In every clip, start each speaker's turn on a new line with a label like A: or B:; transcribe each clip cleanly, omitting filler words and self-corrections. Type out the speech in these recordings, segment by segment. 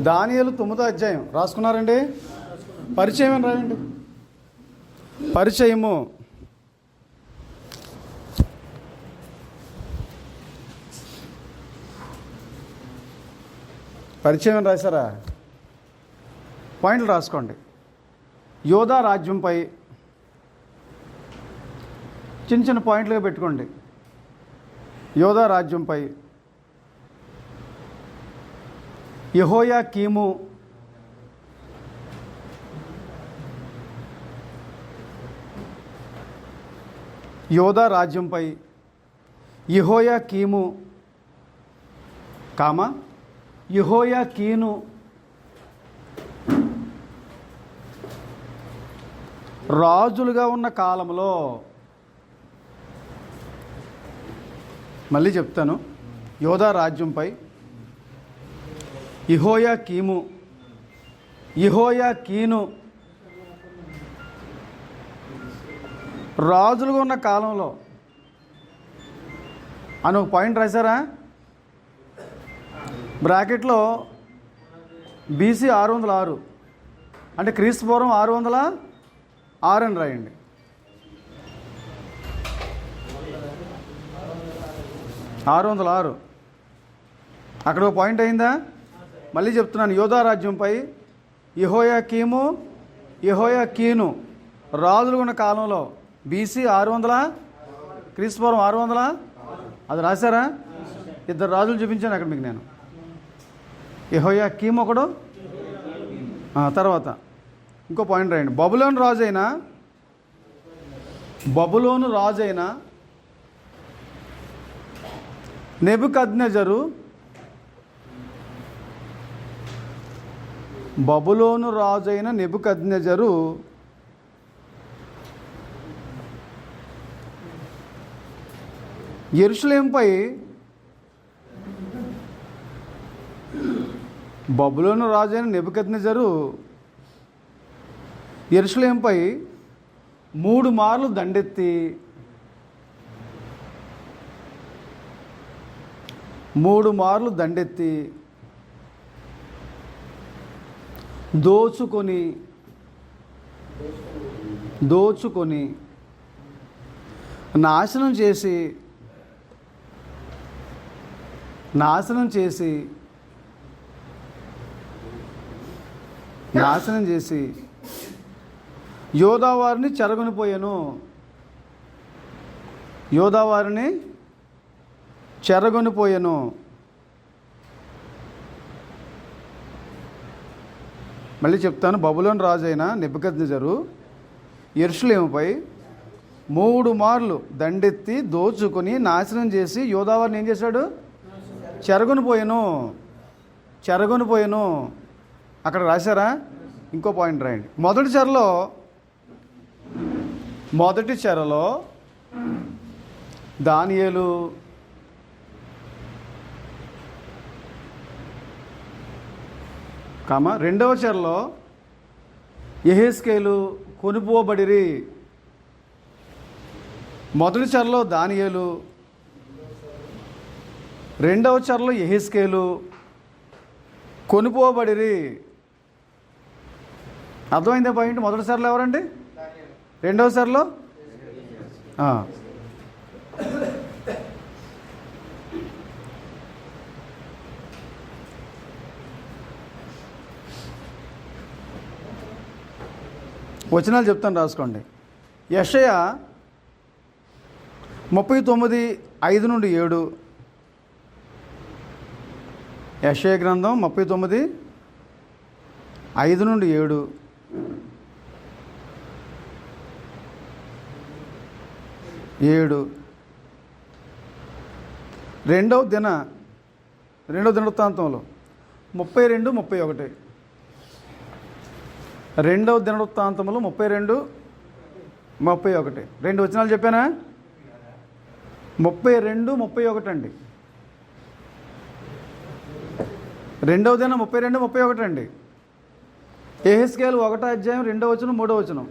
A: దానియేలు 9వ అధ్యాయం రాసుకున్నారండి? పరిచయం అని రాయండి. పరిచయము. పరిచయం రాశారా? పాయింట్లు రాసుకోండి. యోధా రాజ్యంపై చిన్న చిన్న పాయింట్లుగా పెట్టుకోండి. యోధా రాజ్యంపై యెహోయాకీము యోధా రాజ్యంపై యెహోయాకీము యెహోయాకీను రాజులుగా ఉన్న కాలంలో, మళ్ళీ చెప్తాను, యోధా రాజ్యంపై యెహోయాకీను రాజులుగా ఉన్న కాలంలో అని ఒక పాయింట్ రాశారా? బ్రాకెట్లో BC 606 అంటే క్రీస్తుపూర్వం 606 అని రాయండి. అక్కడ ఒక పాయింట్ అయిందా? మళ్ళీ చెప్తున్నాను. యోధా రాజ్యంపై యెహోయాకీను రాజులు ఉన్న కాలంలో BC 600 క్రీస్తుపూర్వం 600 అది రాశారా? ఇద్దరు రాజులు చూపించాను అక్కడ మీకు నేను. యెహోయాకీము ఒకడు, తర్వాత ఇంకో పాయింట్ రాయండి. బబులోను రాజైన నెబుకద్నెజరు యెరూషలేముపై యెరూషలేముపై 3 మార్లు దండెత్తి దోచుకొని నాశనం చేసి యోధావారిని చెరగొనిపోయెను. మళ్ళీ చెప్తాను. బబులోను రాజైన నెబుకద్నెజరు యెరూషలేముపై 3 మార్లు దండెత్తి దోచుకొని నాశనం చేసి యోధావారిని ఏం చేశాడు? చెరగొనిపోయెను. అక్కడ రాశారా? ఇంకో పాయింట్ రాయండి. మొదటి చెరలో దానియేలు, రెండవ చెరలో యెహెజ్కేలు కొనిపోబడిరి. మొదటి చెరలో దానియేలు, రెండవ చెరలో యెహెజ్కేలు కొనిపోబడిరి. అర్థమైందే పాయింట్? మొదటి చెరలో ఎవరండి? రెండవ చెరలో వచనాలు చెప్తాను, రాసుకోండి. యెషయా 39:5-7. యెషయా గ్రంథం 39:5-7. రెండవ దినవృత్తాంతంలో 32-31. రెండవ దినవృత్తాంతములు 32-31. 2 వచనాలు చెప్పానా? 32-31 అండి. రెండవ దినం 32-31 అండి. యెహెజ్కేలు 1వ అధ్యాయం 2వ వచనం 3వ వచనం.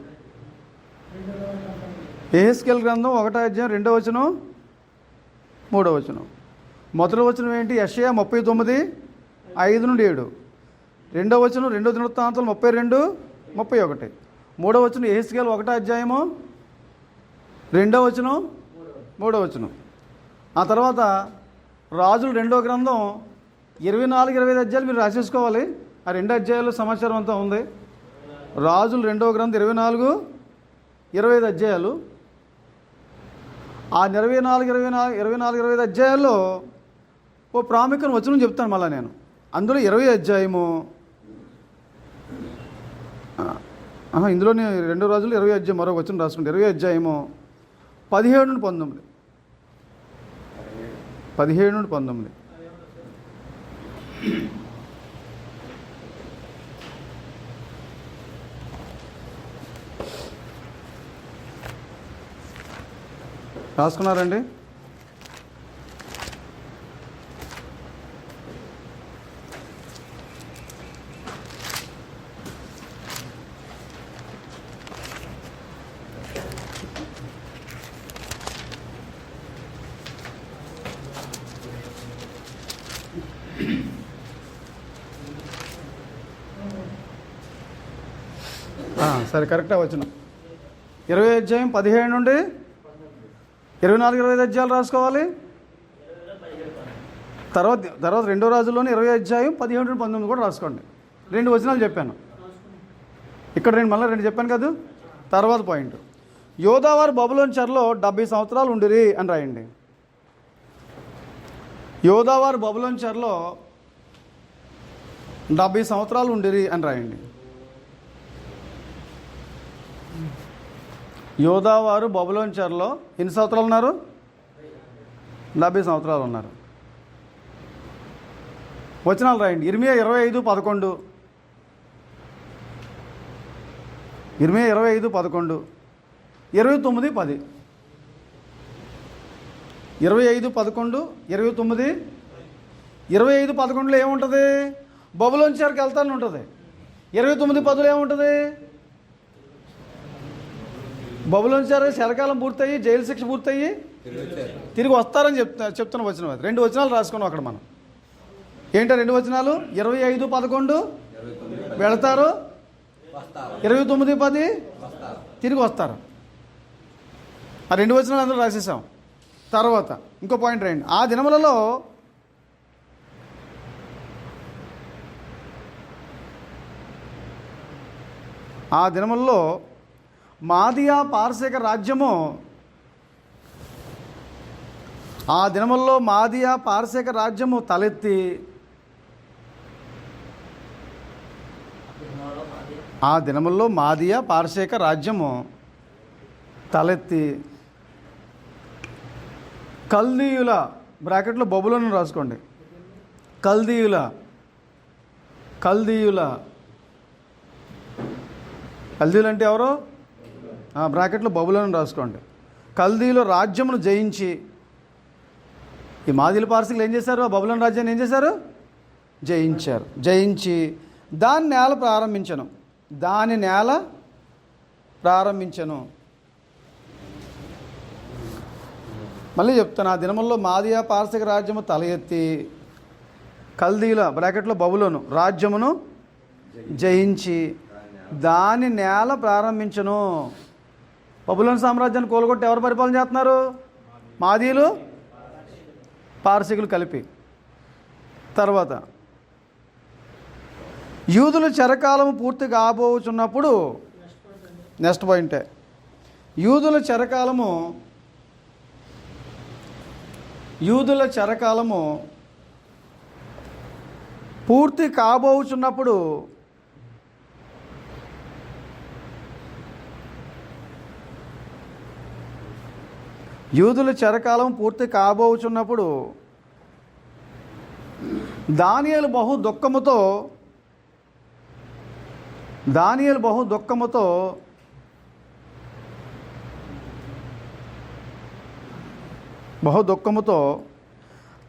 A: యెహెజ్కేలు గ్రంథం 1వ అధ్యాయం 2వ వచనం 3వ వచనం. మొదటి వచనం ఏంటి? యెషయా 39:5-7. రెండో వచనం 2 దినవృత్తాంతాలు 32, 31. మూడో వచనం యెహెజ్కేలు 1వ అధ్యాయము 2వ వచనం 3వ వచనం. ఆ తర్వాత రాజులు 2వ గ్రంథం 24, 25 అధ్యాయాలు మీరు రాసేసుకోవాలి. ఆ 2 అధ్యాయాలు సమాచారం అంతా ఉంది. రాజులు 2వ గ్రంథం 24, 25 అధ్యాయాలు. ఆ 24, 25 అధ్యాయాల్లో ఓ ప్రాముఖ్యమైన వచనం చెప్తాను మళ్ళీ నేను. అందులో 20 అధ్యాయము, ఇందులోనే 2 రాజులు 20 అధ్యాయం మరో వచనం రాసుకుంటే 20 అధ్యాయము 17 నుండి 19. 17 నుండి 19. రాసుకున్నారండి? సరే, కరెక్ట్గా వచ్చిన 20 అధ్యాయం 17 నుండి 24, 25 అధ్యాయాలు రాసుకోవాలి. తర్వాత 2వ రాజుల్లోని 20 అధ్యాయం 17 నుండి 19 కూడా రాసుకోండి. 2 వచనాలు చెప్పాను ఇక్కడ, నేను మళ్ళీ 2 చెప్పాను కదా. తర్వాత పాయింట్, యోధావారు బబులోను చెరలో 70 సంవత్సరాలు ఉండిరి అని రాయండి. యోధావారు బబులోను చెరలో 70 సంవత్సరాలు ఉండిరి అని రాయండి. యోధావారు బబులోను చెరలో ఎన్ని సంవత్సరాలు ఉన్నారు? 70 సంవత్సరాలు ఉన్నారు. వచనాలు రాయండి. ఇర్మియా 25, 11. ఇర్మియా 25, 11, 29, 10. 25, 11, 29. 25, 11లో ఏముంటుంది? బబులోను చెరకు వెళ్తాను ఉంటుంది. 29, 10లో ఏముంటుంది? బబులోను చెరకాలం పూర్తయి, జైలు శిక్ష పూర్తయి తిరిగి వస్తారని చెప్తున్న వచనం అది. 2 వచనాలు రాసుకున్నాం అక్కడ మనం. ఏంటో 2 వచనాలు? 25, 11 వెళతారు, 29, 10 తిరిగి వస్తారు. ఆ 2 వచనాలు అందరూ రాసేసాం. తర్వాత ఇంకో పాయింట్ రాయండి. ఆ దినములలో మాదియా పారసీక రాజ్యము, ఆ దినముల్లో మాదియా పారసీక రాజ్యము తలెత్తి, ఆ దినముల్లో మాదియా పారసీక రాజ్యము తలెత్తి కల్దీయుల బ్రాకెట్లో బబులోను రాసుకోండి. కల్దీయుల అంటే ఎవరు? బ్రాకెట్లో బబులోను రాసుకోండి. కల్దీయుల రాజ్యమును జయించి, ఈ మాదీల పారసీకులు ఏం చేశారు? ఆ బబులోను రాజ్యాన్ని ఏం చేశారు? జయించి దాని నేల ప్రారంభించను. మళ్ళీ చెప్తాను. ఆ దినముల్లో మాదియా పారసీక రాజ్యము తల ఎత్తి కల్దీల బ్రాకెట్లో బబులోను రాజ్యమును జయించి దాని నేల ప్రారంభించను. బబులోను సామ్రాజ్యాన్ని కోలుగొట్టి ఎవరు పరిపాలన చేస్తున్నారు? మాదీలు, పారసీకులు కలిపి. తర్వాత యూదుల చెరకాలము పూర్తి కాబోచున్నప్పుడు, నెక్స్ట్ పాయింటే, యూదుల చెరకాలము పూర్తి కాబోచున్నప్పుడు దానియేలు బహు దుఃఖముతో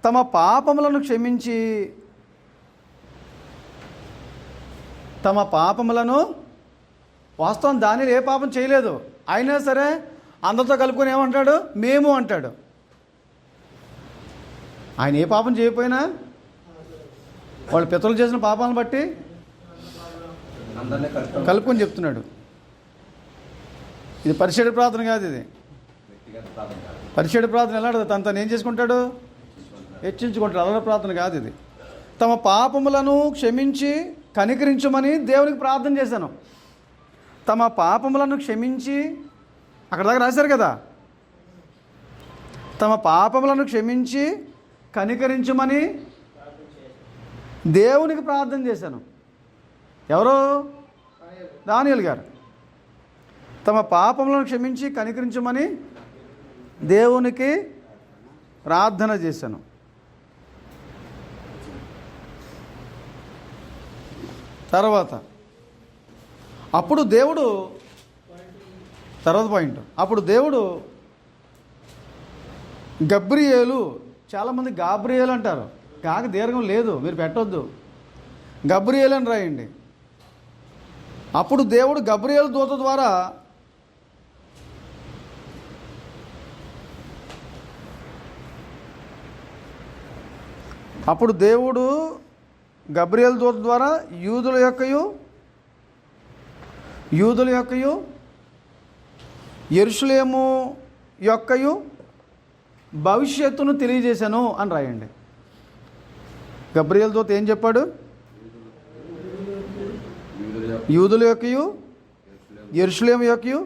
A: తమ పాపములను క్షమించి, వాస్తవం దానియేలు ఏ పాపం చేయలేదు, అయినా సరే అందరితో కలుపుకొని ఏమంటాడు? మేము అంటాడు. ఆయన ఏ పాపం చేయకపోయినా వాళ్ళ పితరులు చేసిన పాపాలను బట్టి కలుపుకొని చెప్తున్నాడు. ఇది పరిచయ ప్రార్థన కాదు, ఇది పరిచయ ప్రార్థన. ఎలా తను ఏం చేసుకుంటాడు? హెచ్చించుకుంటాడు. అలర ప్రార్థన కాదు ఇది. తమ పాపములను క్షమించి కనికరించమని దేవునికి ప్రార్థన చేశాను. తమ పాపములను క్షమించి, అక్కడ దాకా రాశారు కదా, తమ పాపములను క్షమించి కనికరించమని దేవునికి ప్రార్థన చేశాను. ఎవరు? దానియేలు గారు. తమ పాపములను క్షమించి కనికరించమని దేవునికి ప్రార్థన చేశాను. తర్వాత అప్పుడు దేవుడు, తర్వాత పాయింట్, అప్పుడు దేవుడు గబ్రియేలు, చాలామంది గాబ్రియేలు అంటారు, కాక దీర్ఘం లేదు, మీరు పెట్టొద్దు, గబ్రియేలు అని రాయండి. అప్పుడు దేవుడు గబ్రియేలు దూత ద్వారా గబ్రియేలు దూత ద్వారా యూదుల యొక్కయు యెరూషలేము యొక్కయు భవిష్యత్తును తెలియజేశాను అని రాయండి. గబ్రియేలు దూత ఏం చెప్పాడు? యూదుల యొక్కయు యెరూషలేము యొక్కయు,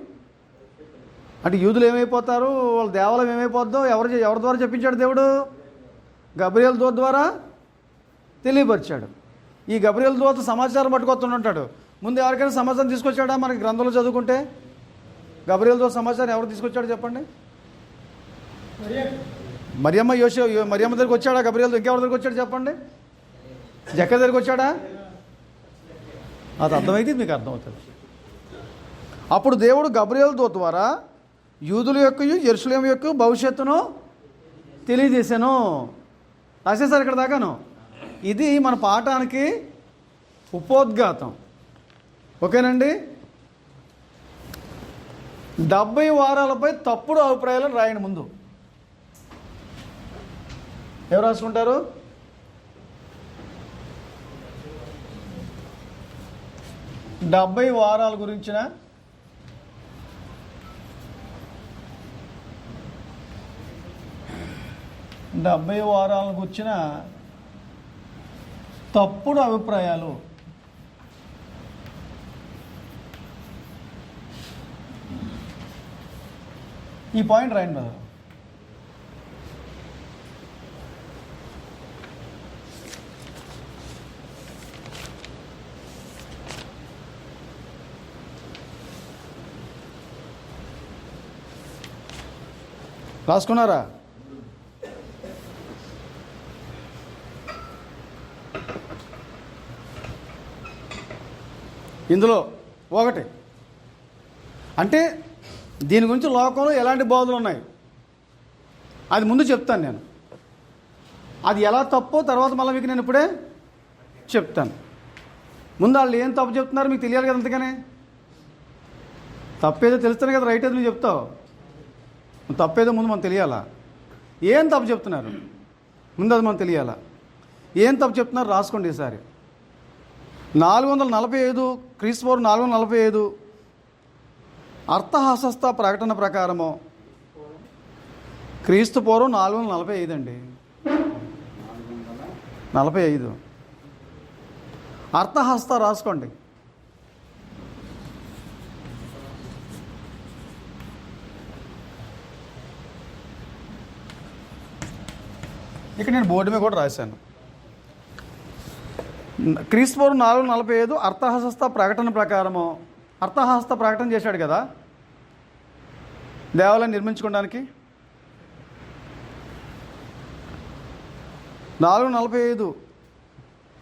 A: అంటే యూదులు ఏమైపోతారు, వాళ్ళ దేవాలయం ఏమైపోద్దో ఎవరి ద్వారా చెప్పించాడు దేవుడు? గబ్రియేలు దూత ద్వారా తెలియపరిచాడు. ఈ గబ్రియేలు దూత సమాచారం పట్టుకొస్తుంటాడు. ముందు ఎవరికైనా సమాచారం తీసుకొచ్చాడా? మనకి గ్రంథంలో చదువుకుంటే గబ్రియేలు దూత సమాచారం ఎవరు తీసుకొచ్చాడు చెప్పండి? మరియమ్మ దగ్గరికి వచ్చాడా గబ్రియేలు? ఇంకెవరి దగ్గరికి వచ్చాడు చెప్పండి? జక్క దగ్గరికి వచ్చాడా? అది అర్థమైతే మీకు అర్థమవుతుంది. అప్పుడు దేవుడు గబ్రియేలు దూత ద్వారా యూదుల యొక్కయు యెరూషలేము యొక్క భవిష్యత్తును తెలియజేశాను. రాసేసారు ఇక్కడ దాకాను. ఇది మన పాఠానికి ఉపోద్ఘాతం. ఓకేనండి. 70 వారాలపై తప్పుడు అభిప్రాయాలను రాయండి ముందు. ఎవరు రాసుకుంటారు? డెబ్బై వారాల గురించిన తప్పుడు అభిప్రాయాలు. ఈ పాయింట్ రాయండి బ్రదర్. రాసుకున్నారా? ఇందులో ఒకటి అంటే దీని గురించి లోకంలో ఎలాంటి బోధలు ఉన్నాయి అది ముందు చెప్తాను నేను. అది ఎలా తప్పో తర్వాత మళ్ళీ మీకు నేను ఇప్పుడే చెప్తాను. ముందు వాళ్ళు ఏం తప్పు చెప్తున్నారు మీకు తెలియాలి కదా. అంతగానే తప్పేదో తెలుస్తాను కదా, రైట్ ఏదో నువ్వు చెప్తావు. తప్పేదో ముందు మనం తెలియాలా? ఏం తప్పు చెప్తున్నారు ముందు అది మనం తెలియాలా? ఏం తప్పు చెప్తున్నారు రాసుకోండి ఈసారి. 445 క్రీస్తుపూర్వం 445 అర్థహస్త ప్రకటన ప్రకారము, క్రీస్తుపూర్వం 445 అండి, 45 అర్థహస్త రాసుకోండి. ఇక్కడ నేను బోర్డు మీద కూడా రాశాను. క్రీస్తుపూర్వం 445 అర్థహస్త ప్రకటన ప్రకారము, అర్థహస్త ప్రకటన చేశాడు కదా దేవాలయం నిర్మించుకోవడానికి. 445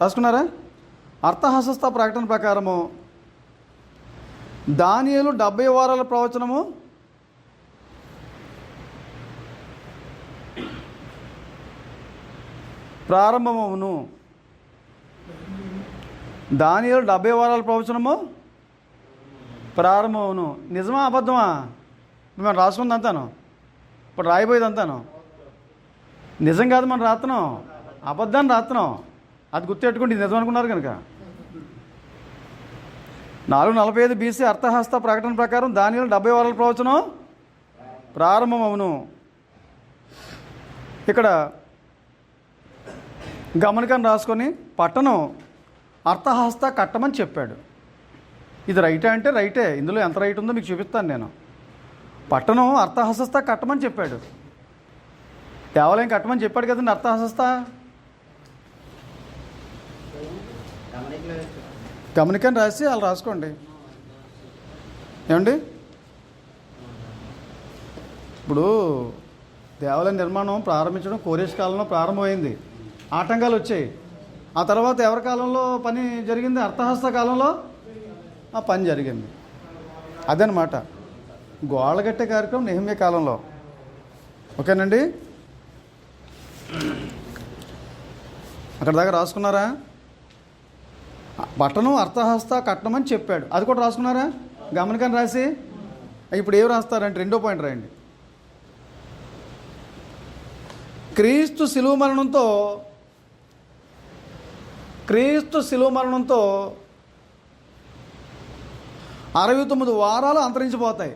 A: రాసుకున్నారా? అర్థహస్త ప్రకటన ప్రకారము దానియేలు 70 వారాల ప్రవచనము ప్రారంభమవును. దానియేలు 70 వారాల ప్రవచనము ప్రారంభమవును. నిజమా అబద్ధమా? మేము రాసుకుంది అంతాను, ఇప్పుడు రాయిపోయేది అంతాను నిజం కాదు. మనం రాస్తున్నాం అబద్ధాన్ని రాస్తున్నాం. అది గుర్తెట్టుకోండి. ఇది నిజం అనుకున్నారు కనుక 445 BC అర్థహస్త ప్రకటన ప్రకారం దానియేలు 70 వారాల ప్రవచనం ప్రారంభమవును. ఇక్కడ గమనికని రాసుకొని పట్టణం అర్థహస్త కట్టమని చెప్పాడు. ఇది రైటే అంటే రైటే, ఇందులో ఎంత రైట్ ఉందో మీకు చూపిస్తాను నేను. పట్టణం అర్థహస్త కట్టమని చెప్పాడు. దేవాలయం కట్టమని చెప్పాడు కదండి అర్థహస్త. గమనికని రాసి వాళ్ళు రాసుకోండి. ఏమండి, ఇప్పుడు దేవాలయ నిర్మాణం ప్రారంభించడం కోరేష్ కాలంలో ప్రారంభమైంది. ఆటంకాలు వచ్చాయి. ఆ తర్వాత ఎవరి కాలంలో పని జరిగింది? అర్థహస్త కాలంలో ఆ పని జరిగింది. అదనమాట గోడగట్టే కార్యక్రమం నెహెమ్యా కాలంలో. ఓకేనండి, అక్కడ దాకా రాసుకున్నారా? పట్టణం అర్థహస్త కట్టమని చెప్పాడు, అది కూడా రాసుకున్నారా? గమనికని రాసి ఇప్పుడు ఏం రాస్తారంటే 2వ పాయింట్ రాయండి. క్రీస్తు శిలువ మరణంతో 69 వారాలు అంతరించిపోతాయి.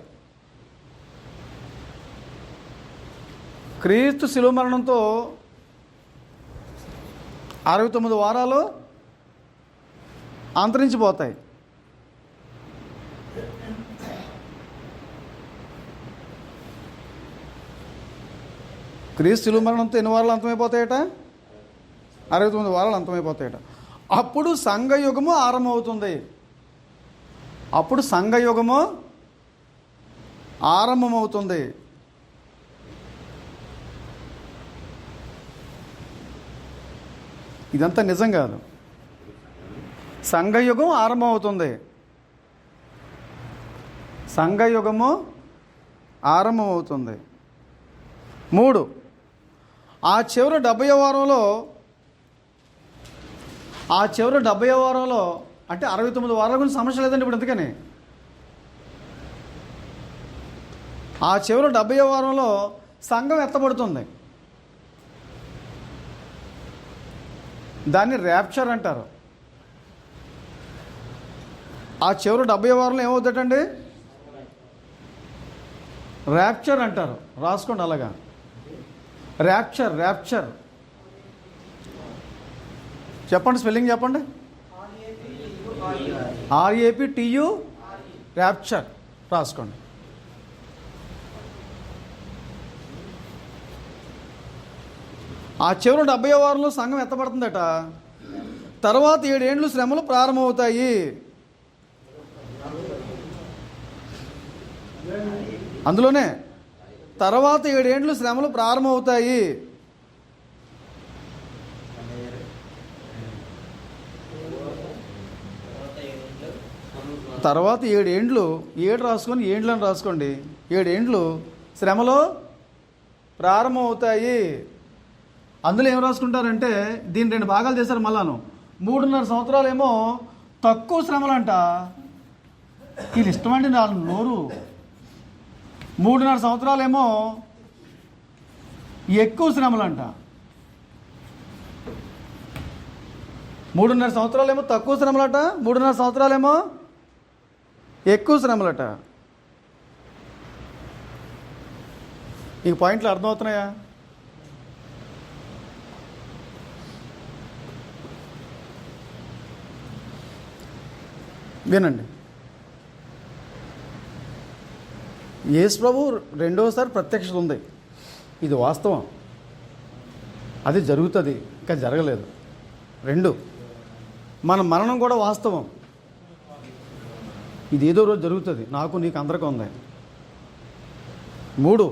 A: క్రీస్తు శిలువ మరణంతో 69 వారాలు అంతరించిపోతాయి. క్రీస్తు శిలువ మరణంతో ఎన్ని వారాలు అంతమైపోతాయట? 69 వారాలు అంతమైపోతాయట. అప్పుడు సంఘయుగము ఆరంభమవుతుంది. అప్పుడు సంఘయుగము ఆరంభమవుతుంది. ఇదంతా నిజం కాదు. సంఘయుగం ఆరంభమవుతుంది. సంఘయుగము ఆరంభమవుతుంది. 3 ఆ చివరి 70వ వారంలో అంటే 69 వారాల గురించి సమస్య లేదండి ఇప్పుడు. ఎందుకని ఆ చివరి 70వ వారంలో సంఘం ఎత్తబడుతుంది. దాన్ని ర్యాప్చర్ అంటారు. ఆ చివరి 70వ వారంలో ఏమవుతుందండి? ర్యాప్చర్ అంటారు. రాసుకోండి అలాగా. ర్యాప్చర్ చెప్పండి, స్పెల్లింగ్ చెప్పండి. RAPTU ర్యాప్చర్ రాసుకోండి. ఆ చివరి 70వ వారంలో సంఘం ఎత్తబడుతుందట. తర్వాత 7 ఏండ్లు శ్రమలు ప్రారంభమవుతాయి. అందులోనే తర్వాత 7 ఏండ్లు శ్రమలు ప్రారంభమవుతాయి. తర్వాత 7 ఏండ్లు, 7 రాసుకొని ఏండ్లని రాసుకోండి. 7 ఏండ్లు శ్రమలో ప్రారంభమవుతాయి. అందులో ఏం రాసుకుంటారంటే దీన్ని 2 భాగాలు చేశారు. మళ్ళాను 3.5 సంవత్సరాలేమో తక్కువ శ్రమలంట. వీళ్ళు ఇష్టమండి నాలుగు నోరు. 3.5 సంవత్సరాలేమో ఎక్కువ శ్రమలంట. 3.5 సంవత్సరాలేమో తక్కువ శ్రమలట, 3.5 సంవత్సరాలేమో ఎక్కువ శ్రమలట. ఈ పాయింట్లు అర్థమవుతున్నాయా? వినండి. యేసు ప్రభు రెండవసారి ప్రత్యక్షత ఉంది. ఇది వాస్తవం. అది జరుగుతుంది, ఇంకా జరగలేదు. 2 మన మరణం కూడా వాస్తవం. ఇది ఏదో రోజు జరుగుతుంది. నాకు నీకు అందరికీ ఉంది. 3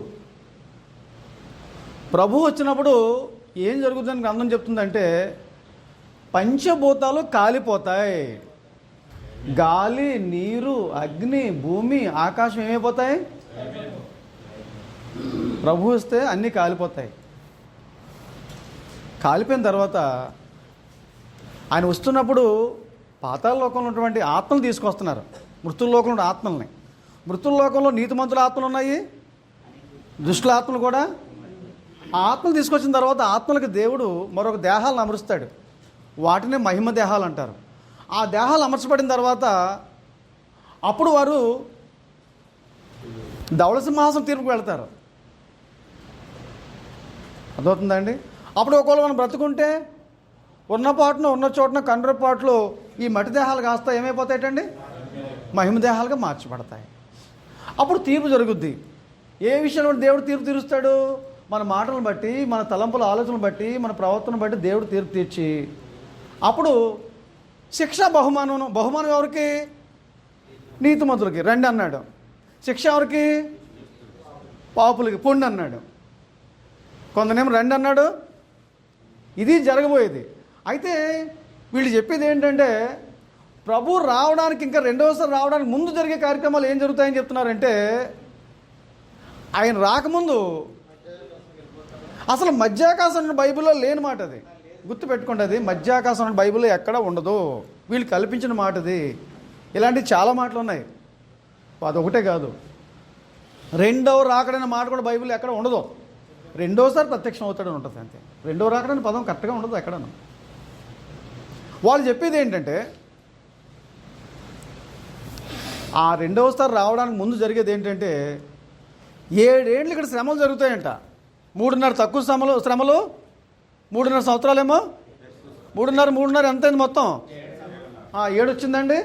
A: ప్రభు వచ్చినప్పుడు ఏం జరుగుతుందని గ్రంథం చెప్తుందంటే పంచభూతాలు కాలిపోతాయి. గాలి, నీరు, అగ్ని, భూమి, ఆకాశం ఏమైపోతాయి? ప్రభు వస్తే అన్నీ కాలిపోతాయి. కాలిపోయిన తర్వాత ఆయన వస్తున్నప్పుడు పాతాళ లోకంలో ఉన్నటువంటి ఆత్మలు తీసుకొస్తున్నారు. మృతుల లోకంలో ఉన్న ఆత్మల్ని. మృతుల లోకంలో నీతిమంతుల ఆత్మలు ఉన్నాయి, దుష్టుల ఆత్మలు కూడా. ఆ ఆత్మలు తీసుకొచ్చిన తర్వాత ఆత్మలకు దేవుడు మరొక దేహాలను అమరుస్తాడు. వాటినే మహిమ దేహాలు అంటారు. ఆ దేహాలు అమర్చబడిన తర్వాత అప్పుడు వారు ధవళ సింహాసనం తీర్పుకు వెళ్తారు. అర్థమవుతుందండి? అప్పుడు ఒకవేళ మనం బ్రతుకుంటే ఉన్న చోటన కండ్రపాట్లు ఈ మట్టి దేహాలు కాస్త ఏమైపోతాయటండి? మహిమ దేహాలుగా మార్చబడతాయి. అప్పుడు తీర్పు జరుగుద్ది. ఏ విషయంలో దేవుడు తీర్పు తీరుస్తాడు? మన మాటలను బట్టి, మన తలంపుల ఆలోచనలు బట్టి, మన ప్రవర్తన బట్టి దేవుడు తీర్పు తీర్చి అప్పుడు శిక్ష బహుమానం ఎవరికి? నీతిమంతులకి రండి అన్నాడు. శిక్ష ఎవరికి? పాపులకి పొండి అన్నాడు. కొందరేమో రండి అన్నాడు. ఇది జరగబోయేది. అయితే వీళ్ళు చెప్పేది ఏంటంటే ప్రభు రావడానికి ఇంకా రెండవసారి రావడానికి ముందు జరిగే కార్యక్రమాలు ఏం జరుగుతాయని చెప్తున్నారంటే ఆయన రాకముందు అసలు మధ్యాకాశం బైబిల్లో లేని మాట అది. గుర్తుపెట్టుకోండి, అది మధ్యాకాశం బైబిల్లో ఎక్కడ ఉండదు. వీళ్ళు కల్పించిన మాట అది. ఇలాంటివి చాలా మాటలు ఉన్నాయి, అదొకటే కాదు. రెండవ రాకడైన మాట కూడా బైబిల్లో ఎక్కడ ఉండదు. రెండోసారి ప్రత్యక్షం అవుతాడని ఉంటుంది అంతే. రెండవ రాకడని పదం కరెక్ట్గా ఉండదు ఎక్కడను. వాళ్ళు చెప్పేది ఏంటంటే ఆ రెండవసారి రావడానికి ముందు జరిగేది ఏంటంటే 7 ఏళ్ళు ఇక్కడ శ్రమలు జరుగుతాయంట. 3.5 తక్కువ శ్రమలు 3.5 సంవత్సరాలేమో 3.5 ఎంతైంది మొత్తం? 7 వచ్చిందండి.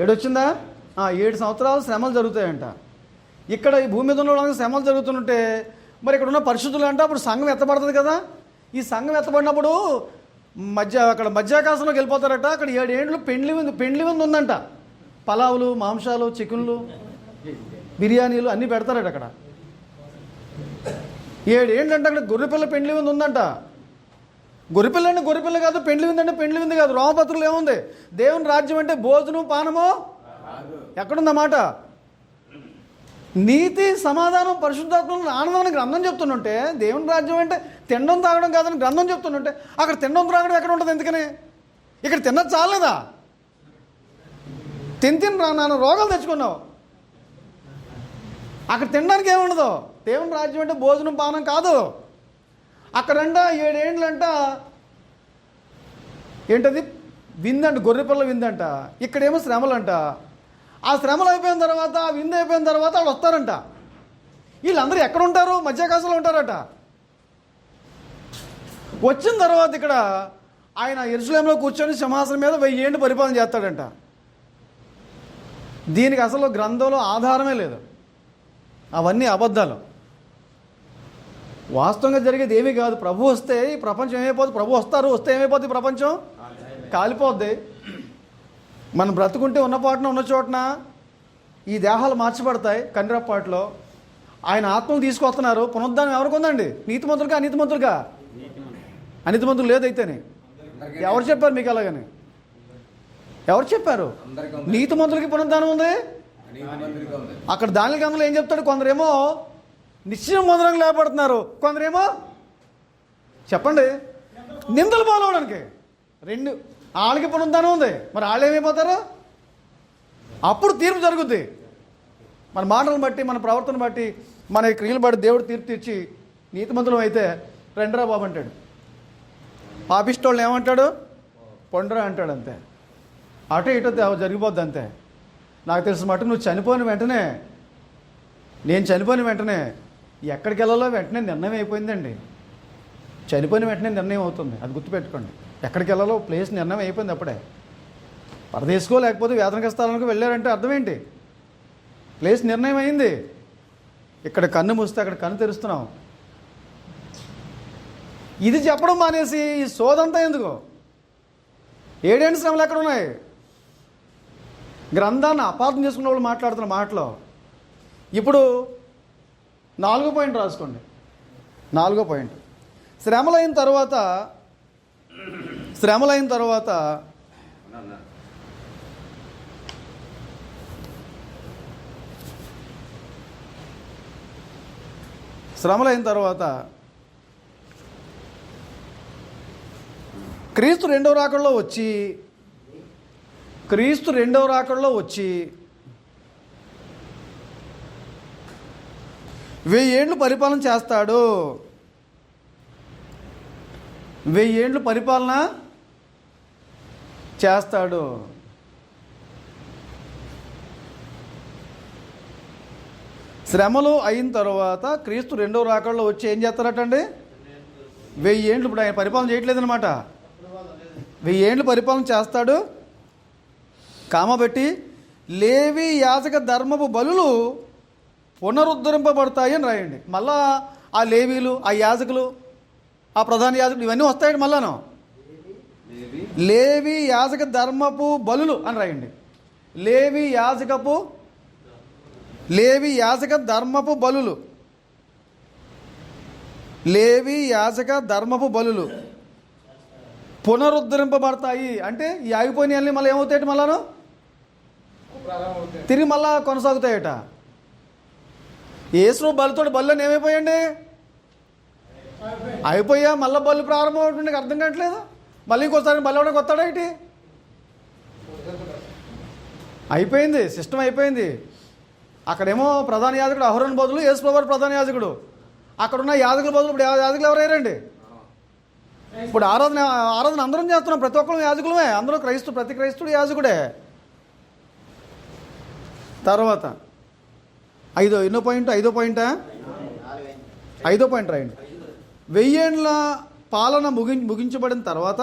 A: 7 వచ్చిందా? 7 సంవత్సరాలు శ్రమలు జరుగుతాయంట. ఇక్కడ ఈ భూమి మీద ఉన్న శ్రమలు జరుగుతుంటే మరి ఇక్కడ ఉన్న పరిశుద్ధులు అంటే అప్పుడు సంఘం ఎత్తబడుతుంది కదా. ఈ సంఘం ఎత్తబడినప్పుడు అక్కడ మధ్యాకాశంలోకి వెళ్ళిపోతారట. అక్కడ 7 ఏళ్ళు పెండ్లి విందు ఉందంట. పలావులు, మాంసాలు, చికెన్లు, బిర్యానీలు అన్నీ పెడతారట అక్కడ. 7 ఏంటంటే అక్కడ గొర్రెపిల్ల పెండ్లి విందు ఉందంట. గొర్రెపిల్ల అంటే గొర్రెపిల్ల కాదు, పెండ్లి విందు అంటే పెండ్లి విందు కాదు. రోమపత్రులు ఏముంది? దేవుని రాజ్యం అంటే భోజనం పానమో ఎక్కడుందన్నమాట. నీతి, సమాధానం, పరిశుద్ధాత్మను ఆనందాన్ని గ్రంథం చెప్తుంటే దేవుని రాజ్యం అంటే తినడం తాగడం కాదని గ్రంథం చెప్తుంటే అక్కడ తినడం తాగడం ఎక్కడ ఉంటుంది? ఎందుకని ఇక్కడ తిన్నది చాలేదా? తిని నాన్న రోగాలు తెచ్చుకున్నావు. అక్కడ తినడానికి ఏముండదు. దేవుని రాజ్యం అంటే భోజనం పానం కాదు. అక్కడంట 7 ఏండ్లంట ఏంటది విందంట, గొర్రెపిల్ల విందంట. ఇక్కడేమో శ్రమలంట. ఆ శ్రమలు అయిపోయిన తర్వాత, ఆ విందు అయిపోయిన తర్వాత వాళ్ళు వస్తారంట. వీళ్ళందరూ ఎక్కడ ఉంటారు? మధ్యాకాశంలో ఉంటారట. వచ్చిన తర్వాత ఇక్కడ ఆయన యెరూషలేములో కూర్చొని సింహాసనం మీద 1000 ఏళ్ళు పరిపాలన చేస్తాడంట. దీనికి అసలు గ్రంథంలో ఆధారమే లేదు. అవన్నీ అబద్ధాలు. వాస్తవంగా జరిగేది ఏమీ కాదు. ప్రభు వస్తే ఈ ప్రపంచం ఏమైపోతుంది? ప్రభు వస్తే ఏమైపోతుంది? ప్రపంచం కాలిపోద్ది. మనం బ్రతుకుంటే ఉన్న చోటన ఈ దేహాలు మార్చబడతాయి. కండ్రపాట్లో ఆయన ఆత్మలు తీసుకొస్తున్నారు. పునరుద్ధానం ఎవరికి ఉందండి? నీతిమంతులుగా, అనీతిమంతులుగా? అనీతిమంతులు లేదైతేనే. ఎవరు చెప్పారు మీకు అలాగని? ఎవరు చెప్పారు? నీతిమంతులకి పునరుద్ధానం ఉంది. అక్కడ దాని గ్రంథంలో ఏం చెప్తాడు? కొందరేమో నిశ్చయం పొందడానికి లేపడుతున్నారు, కొందరేమో చెప్పండి నిందలు పాలవడానికి. వాళ్ళకి పునరుద్ధానం ఉంది. మరి వాళ్ళు ఏమైపోతారు? అప్పుడు తీర్పు జరుగుద్ది. మన మాటలను బట్టి, మన ప్రవర్తన బట్టి, మన క్రియలు బట్టి దేవుడు తీర్పు తీర్చి నీతిమంతులం అయితే రండిరా బాబు అంటాడు. పాపిష్టోళ్ళని ఏమంటాడు? పొండరా అంటాడు. అంతే. అటు ఇటు జరిగిపోద్ది అంతే. నాకు తెలిసిన మటు నువ్వు చనిపోయిన వెంటనే, నేను చనిపోయిన వెంటనే ఎక్కడికి వెళ్ళాలో వెంటనే నిర్ణయం అయిపోయిందండి. చనిపోయిన వెంటనే నిర్ణయం అవుతుంది. అది గుర్తుపెట్టుకోండి. ఎక్కడికి వెళ్ళాలో ప్లేస్ నిర్ణయం అయిపోయింది అప్పుడే. పరదేశకో లేకపోతే వేదనక స్థలానికి వెళ్ళారంటే అర్థం ఏంటి? ప్లేస్ నిర్ణయం అయింది. ఇక్కడ కన్ను మూస్తే అక్కడ కన్ను తెరుస్తున్నాం. ఇది చెప్పడం మానేసి ఈ సోదంతా ఎందుకు? 7 ఏళ్ళ శ్రమలు ఎక్కడ ఉన్నాయి? గ్రంథాన్ని అపార్థం చేసుకున్న వాళ్ళు మాట్లాడుతున్న మాటలో. ఇప్పుడు 4వ పాయింట్ రాసుకోండి. 4వ పాయింట్, శ్రమలైన తర్వాత శ్రమలైన తర్వాత క్రీస్తు రెండవ రాకడలో వచ్చి 1000 ఏళ్ళు పరిపాలన చేస్తాడు. 1000 ఏళ్ళు పరిపాలన చేస్తాడు. శ్రమలు అయిన తర్వాత క్రీస్తు రెండో రాకడలో వచ్చి ఏం చేస్తారటండి? 1000 ఏండ్లు. ఇప్పుడు ఆయన పరిపాలన చేయట్లేదనమాట. 1000 ఏండ్లు పరిపాలన చేస్తాడు. కామబెట్టి లేవి యాజక ధర్మపు బలులు పునరుద్ధరింపబడతాయి అని రాయండి. మళ్ళా ఆ లేవీలు, ఆ యాజకులు, ఆ ప్రధాన యాజకులు ఇవన్నీ వస్తాయండి. మళ్ళాను లేవి యాజక ధర్మపు బలులు అని రాయండి. లేవి యాజక ధర్మపు బలులు, లేవి యాజక ధర్మపు బలులు పునరుద్ధరింపబడతాయి. అంటే ఈ ఆగిపోయినవన్నీ మళ్ళీ ఏమవుతాయట? మళ్ళాను తిరిగి మళ్ళా కొనసాగుతాయట. యేసు బలితో బళ్ళు ఏమైపోయాయండి? అయిపోయా. మళ్ళీ బళ్ళు ప్రారంభం అవుతుంది. నీకు అర్థం కావట్లేదు. మళ్ళీ ఇంకోసారి బలి అవడానికి వస్తాడా ఏంటి? అయిపోయింది, సిస్టమ్ అయిపోయింది. అక్కడేమో ప్రధాన యాజకుడు అహరోను బదులు యేసు ప్రభువు ప్రధాన యాజకుడు. అక్కడున్న యాజకుల బదులు ఇప్పుడు యాజకులు ఎవరయ్యారండి? ఇప్పుడు ఆరాధన అందరం చేస్తున్నాం. ప్రతి ఒక్కరు యాజకులమే. అందరూ ప్రతి క్రైస్తుడు యాజకుడే. తర్వాత ఐదో పాయింట్ రాయండి. 1000 ఏండ్ల పాలన ముగించబడిన తర్వాత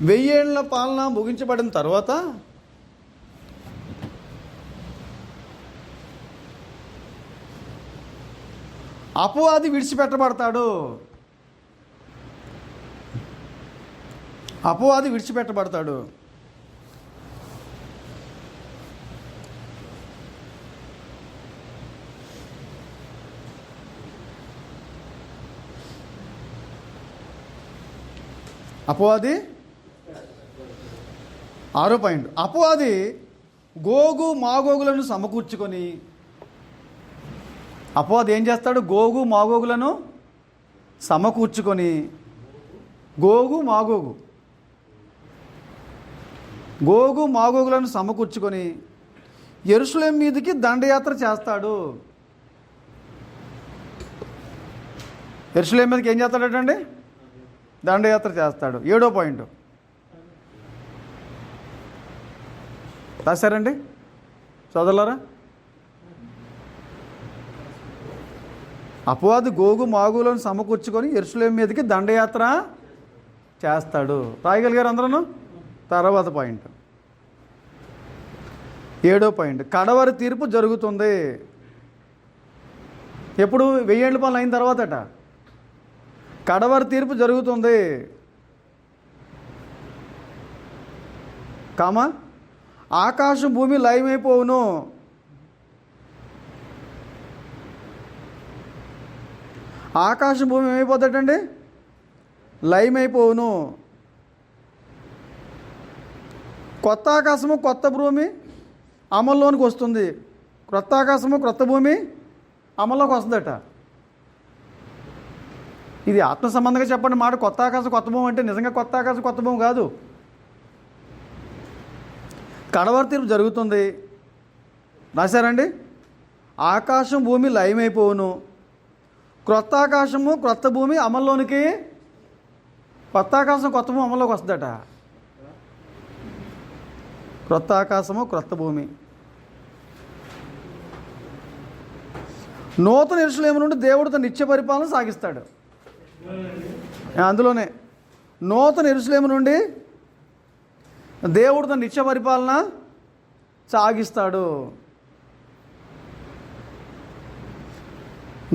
A: 1000 ఏండ్ల పాలన ముగించబడిన తర్వాత అపవాది విడిచిపెట్టబడతాడు. అపవాది విడిచిపెట్టబడతాడు. అపవాది 6వ పాయింట్. అపవాది గోగు మాగోగులను సమకూర్చుకొని, అపవాది ఏం చేస్తాడు? గోగు మాగోగులను సమకూర్చుకొని, గోగు మాగోగులను సమకూర్చుకొని యెరూషలేము మీదకి దండయాత్ర చేస్తాడు. యెరూషలేము మీదకి ఏం చేస్తాడటండి? దండయాత్ర చేస్తాడు. 7వ పాయింట్ రాశారండి సోదరులారా? అపవాది గోగు మాగులను సమకూర్చుకొని యెరూషలేము మీదకి దండయాత్ర చేస్తాడు. రాయగలిగారు అందరూ? తర్వాత పాయింట్ 7వ పాయింట్, కడవరి తీర్పు జరుగుతుంది. ఎప్పుడు? 1000 ఏండ్ల పాలన అయిన తర్వాతట కడవరి తీర్పు జరుగుతుంది. ఆకాశం భూమి లయమైపోవును. ఆకాశం భూమి ఏమైపోతాడండి? లయమైపోవును. కొత్త ఆకాశము కొత్త భూమి అమల్లోనికి వస్తుంది. కొత్త ఆకాశము కొత్త భూమి అమల్లోకి వస్తుందట. ఇది ఆత్మ సంబంధంగా చెప్పండి మాట. కొత్త ఆకాశం కొత్త భూమి అంటే నిజంగా కొత్త ఆకాశం కొత్త భూమి కాదు. కడవరి తీర్పు జరుగుతుంది. రాశారండి? ఆకాశం భూమి లయమైపోవును. క్రొత్త ఆకాశము క్రొత్త భూమి అమల్లోనికి, కొత్త ఆకాశం కొత్త భూమి అమల్లోకి వస్తుందట. క్రొత్త ఆకాశము క్రొత్త భూమి. నూతన యెరూషలేము నుండి దేవుడు తన నిత్య పరిపాలన సాగిస్తాడు. అందులోనే నూతన యెరూషలేము నుండి దేవుడు తన నిత్య పరిపాలన సాగిస్తాడు.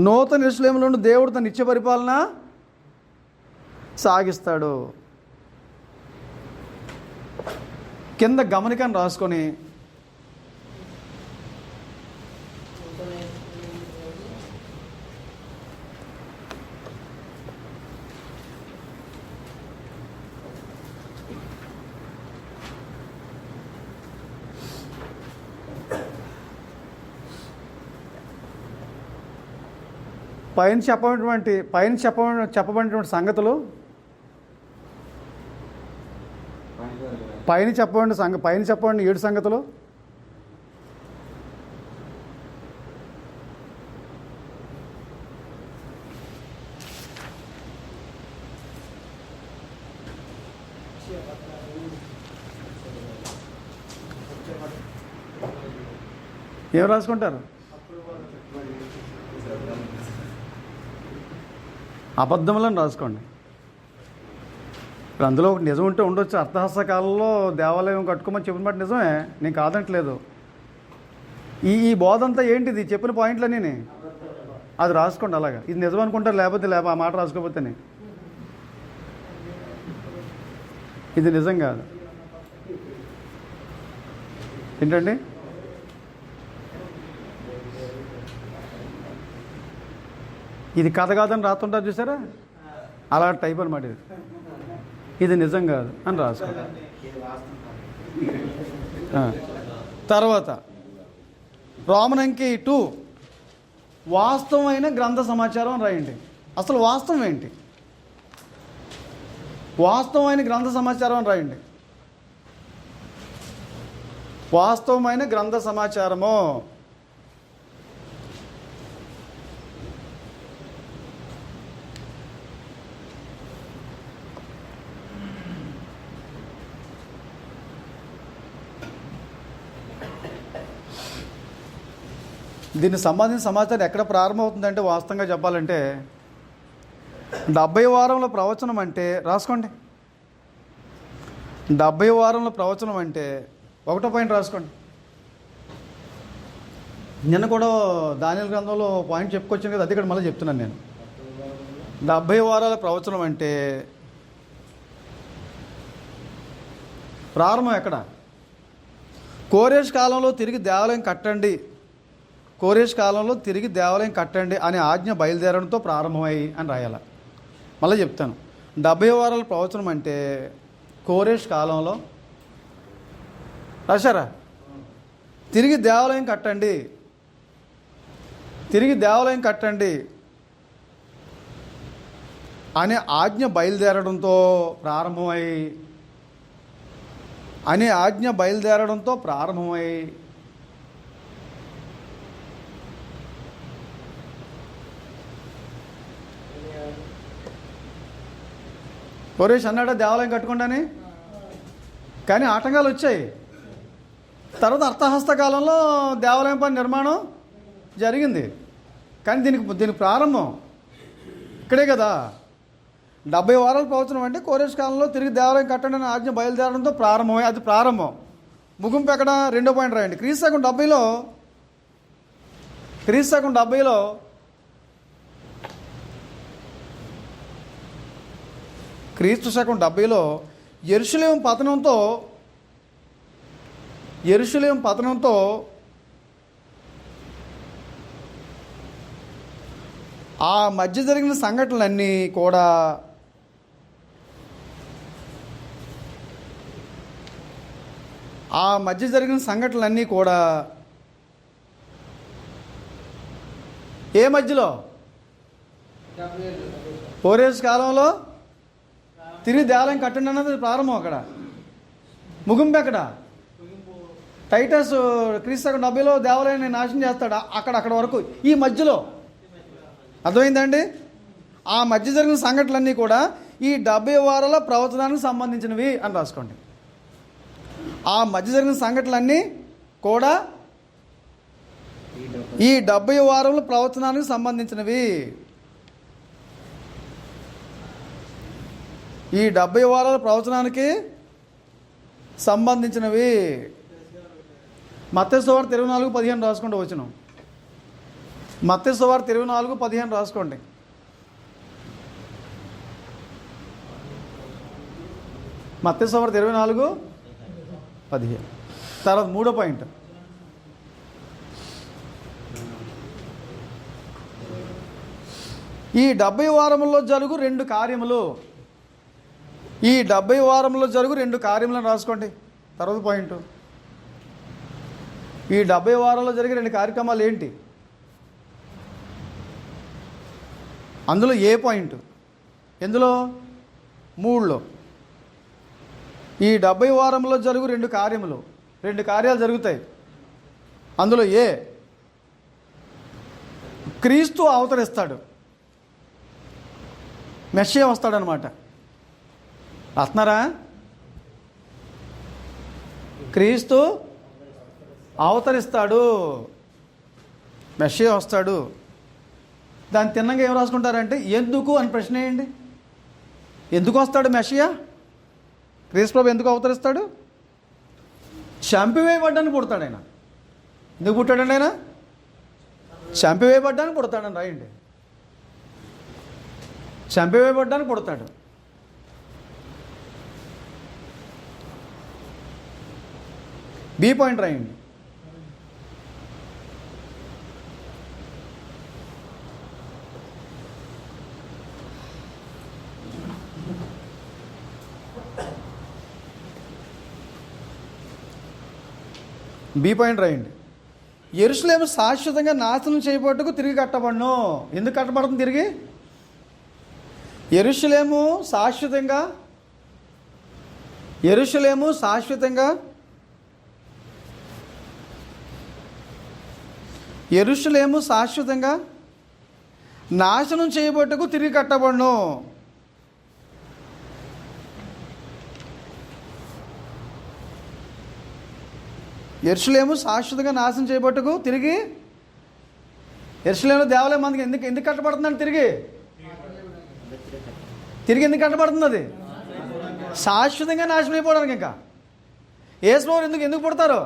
A: నూతన యెరూషలేము నుండి దేవుడు తన నిత్య పరిపాలన సాగిస్తాడు. కింద గమనికను రాసుకొని పైన చెప్పబడినటువంటి సంగతులు, పైన చెప్పబడిన 7 సంగతులు ఏం రాసుకుంటారు? అబద్ధములను రాసుకోండి. ఇప్పుడు అందులో ఒక నిజం ఉంటే ఉండొచ్చు. అర్థహస్త కాలంలో దేవాలయం కట్టుకోమని చెప్పిన మాట నిజమే, నేను కాదంటలేదు. ఈ బోధ అంతా ఏంటిది? చెప్పిన పాయింట్లన్నీ అది రాసుకోండి. అలాగా ఇది నిజం అనుకుంటారు, లేకపోతే ఆ మాట రాసుకోకపోతేనే ఇది నిజం కాదు. ఏంటండి? ఇది కథ కాదని రాస్తుంటారు చూసారా, అలా టైప్ అనమాట. ఇది నిజం కాదు అని రాసుకోండి. తర్వాత రోమనంకి 2 వాస్తవమైన గ్రంథ సమాచారం రాయండి. అసలు వాస్తవం ఏంటి? వాస్తవమైన గ్రంథ సమాచారం రాయండి. వాస్తవమైన గ్రంథ సమాచారము. దీనికి సంబంధించిన సమాచారం ఎక్కడ ప్రారంభమవుతుందంటే, వాస్తవంగా చెప్పాలంటే 70 వారంలో ప్రవచనం అంటే, రాసుకోండి, 70 వారంలో ప్రవచనం అంటే 1వ పాయింట్ రాసుకోండి. నిన్న కూడా దానియేలు గ్రంథంలో పాయింట్ చెప్పుకొచ్చాను కదా, అది ఇక్కడ మళ్ళీ చెప్తున్నాను నేను. 70 వారాల ప్రవచనం అంటే ప్రారంభం ఎక్కడ? కోరేష్ కాలంలో తిరిగి దేవాలయం కట్టండి, కోరేష్ కాలంలో తిరిగి దేవాలయం కట్టండి అనే ఆజ్ఞ బయలుదేరడంతో ప్రారంభమయ్యి అని రాయాల. మళ్ళీ చెప్తాను. 70 వారాల ప్రవచనం అంటే కోరేష్ కాలంలో రాశారా? తిరిగి దేవాలయం కట్టండి, తిరిగి దేవాలయం కట్టండి అనే ఆజ్ఞ బయలుదేరడంతో ప్రారంభమై, అనే ఆజ్ఞ బయలుదేరడంతో ప్రారంభమై కోరేష్ అన్నాడా దేవాలయం కట్టుకుంటాని? కానీ ఆటంకాలు వచ్చాయి. తర్వాత అర్థహస్త కాలంలో దేవాలయం పని నిర్మాణం జరిగింది. కానీ దీనికి ప్రారంభం ఇక్కడే కదా. 70 వారాల ప్రవచనం అంటే కోరేష్ కాలంలో తిరిగి దేవాలయం కట్టండి అనే ఆజ్ఞ బయలుదేరడంతో ప్రారంభమై, అది ప్రారంభం. ముగింపు ఎక్కడ? 2వ పాయింట్ రాయండి. క్రీస్తుశకం 70లో క్రీస్తుశకం 70లో యెరూషలేము పతనంతో ఆ మధ్య జరిగిన సంఘటనలన్నీ కూడా ఏ మధ్యలో? కోరేష్ కాలంలో తిరిగి దేవాలయం కట్టండి అన్నది ప్రారంభం. అక్కడ ముగింపు ఎక్కడ? టైటస్ క్రీస్తుశకం 70లో దేవాలయాన్ని నాశనం చేస్తాడు, అక్కడ వరకు ఈ మధ్యలో. అర్థమైందండి? ఆ మధ్య జరిగిన సంఘటనలన్నీ కూడా ఈ 70 వారాల ప్రవచనానికి సంబంధించినవి అని రాసుకోండి. ఆ మధ్య జరిగిన సంఘటనలన్నీ కూడా ఈ 70 వారాల ప్రవచనానికి సంబంధించినవి. ఈ 70 వారాల ప్రవచనానికి సంబంధించినవి. మత్తయి సువార్త 24:15 రాసుకోండి. వచనం మత్తయి సువార్త 24:15 రాసుకోండి. మత్తయి సువార్త 24:15. తర్వాత 3వ పాయింట్, ఈ 70 వారములో జరుగు 2 కార్యములు. ఈ 70 వారంలో జరుగు 2 కార్యములను రాసుకోండి. తర్వాత పాయింట్, ఈ 70 వారాల్లో జరిగే 2 కార్యక్రమాలు ఏంటి? అందులో ఏ పాయింట్? ఎందులో? 3లో. ఈ 70 వారంలో జరుగు 2 కార్యములు, 2 కార్యాలు జరుగుతాయి. అందులో ఏ? క్రీస్తు అవతరిస్తాడు, మెస్సియా వస్తాడనమాట. రాస్తున్నారా? క్రీస్తు అవతరిస్తాడు, మెస్సియా వస్తాడు. దాన్ని తిన్నంగా ఏం రాసుకుంటారంటే ఎందుకు అని ప్రశ్న వేయండి. ఎందుకు వస్తాడు మెషియా? క్రీస్తు ప్రభు ఎందుకు అవతరిస్తాడు? చంపివేయబడ్డానికి పుడతాడు ఆయన. ఎందుకు పుట్టాడండి ఆయన? చంపివేయబడ్డానికి పుడతాడని రాయండి. చంపివేయబడ్డానికి పుడతాడు. బి పాయింట్ రాయండి. బి పాయింట్ రాయండి. యెరూషలేము శాశ్వతంగా నాశనం చేయబట్టుకు తిరిగి కట్టబడను. ఎందుకు కట్టబడుతుంది తిరిగి? యెరూషలేము శాశ్వతంగా నాశనం చేయబట్టుకు తిరిగి కట్టబడను. యెరూషలేము శాశ్వతంగా నాశనం చేయబట్టుకు తిరిగి, యెరూషలేములో దేవాలయం మనకి ఎందుకు కట్టబడుతుందండి? తిరిగి ఎందుకు కట్టబడుతుంది? అది శాశ్వతంగా నాశనం అయిపోవడానికి. ఇంకా యేసు ప్రభువు ఎందుకు పుడతారు?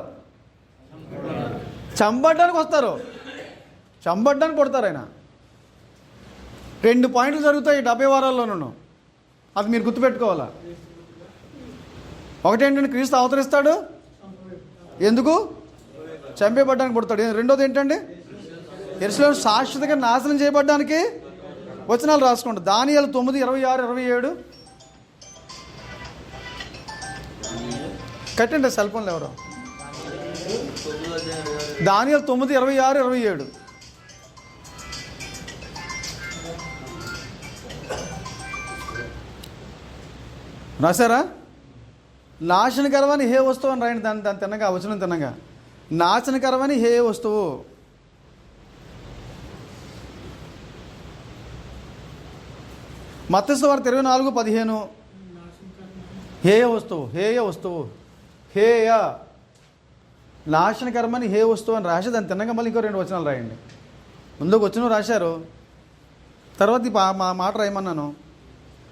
A: చంపడానికి వస్తారు. చంపడానికి పుడతారు ఆయన. 2 పాయింట్లు జరుగుతాయి 70 వారాల్లోనూ. అది మీరు గుర్తుపెట్టుకోవాలా. ఒకటేంటంటే క్రీస్తు అవతరిస్తాడు. ఎందుకు? చంపేయబడ్డానికి పుడతాడు. రెండోది ఏంటంటే యెరూషలేము శాశ్వతంగా నాశనం చేయబడ్డానికి. వచనాలు రాసుకోండి. దానియేలు 9:26-27 కట్టండి సెల్ ఫోన్లు ఎవరో. దానియేలు 9:26-27 రాశారా? నాశనకరమని హే వస్తువు అని రాయండి. దాన్ని తిన్నగా వచనం తిన్నగా నాశనకరమని హే వస్తువు. మత్తయి సువార్త 24:15 హేయ వస్తువు హేయ నాశనకరమని హే వస్తువు అని రాసి దాన్ని తిన్నగా మళ్ళీ ఇంకో 2 వచనాలు రాయండి. ముందుకు వచ్చిన రాశారు, తర్వాత మా మాట రాయమన్నాను.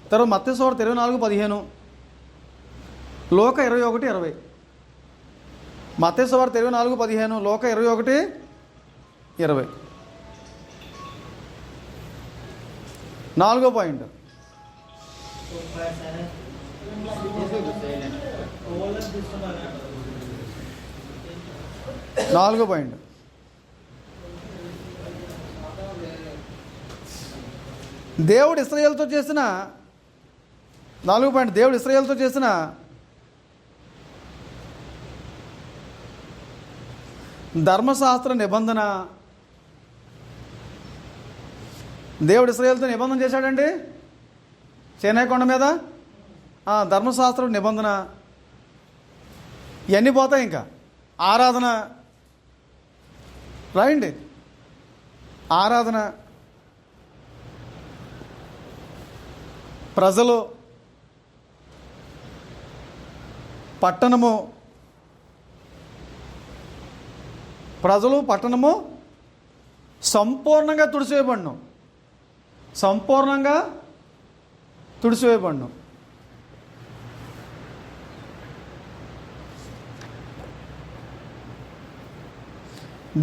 A: తర్వాత మత్తయి సువార్త 24:15 లోక 21:20 మత్తయి సువార్త 24:15 లోక 21:20 4వ పాయింట్. దేవుడు ఇశ్రాయేలుతో చేసిన 4వ పాయింట్. దేవుడు ఇశ్రాయేలుతో చేసిన ధర్మశాస్త్ర నిబంధన. దేవుడు ఇశ్రాయేలుతో నిబంధన చేశాడండి సీనాయి కొండ మీద. ధర్మశాస్త్ర నిబంధన ఇవన్నీ పోతాయి. ఇంకా ఆరాధన రాయండి. ఆరాధన, ప్రజలు, పట్టణము సంపూర్ణంగా తుడిసివేయబడను.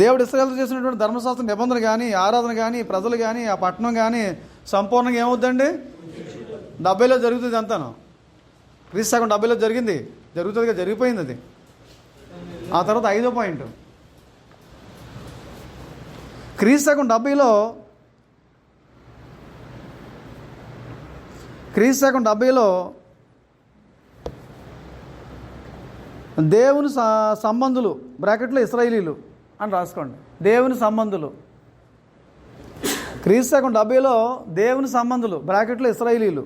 A: దేవుడు ఇశ్రాయేలుతో చేసినటువంటి ధర్మశాస్త్ర నిబంధన కానీ, ఆరాధన కానీ, ప్రజలు కానీ, ఆ పట్టణం కానీ సంపూర్ణంగా ఏమవుద్దండి? 70లో జరుగుతుంది అంతాను. క్రీస్తు శకం 70లో జరుగుతుందిగా, జరిగిపోయింది అది. ఆ తర్వాత 5వ పాయింట్. క్రీస్తు శకం 70లో దేవుని సంబంధులు బ్రాకెట్లో ఇశ్రాయేలీలు అని రాసుకోండి. దేవుని సంబంధులు. క్రీస్తు శకం 70లో దేవుని సంబంధులు బ్రాకెట్లో ఇశ్రాయేలీలు.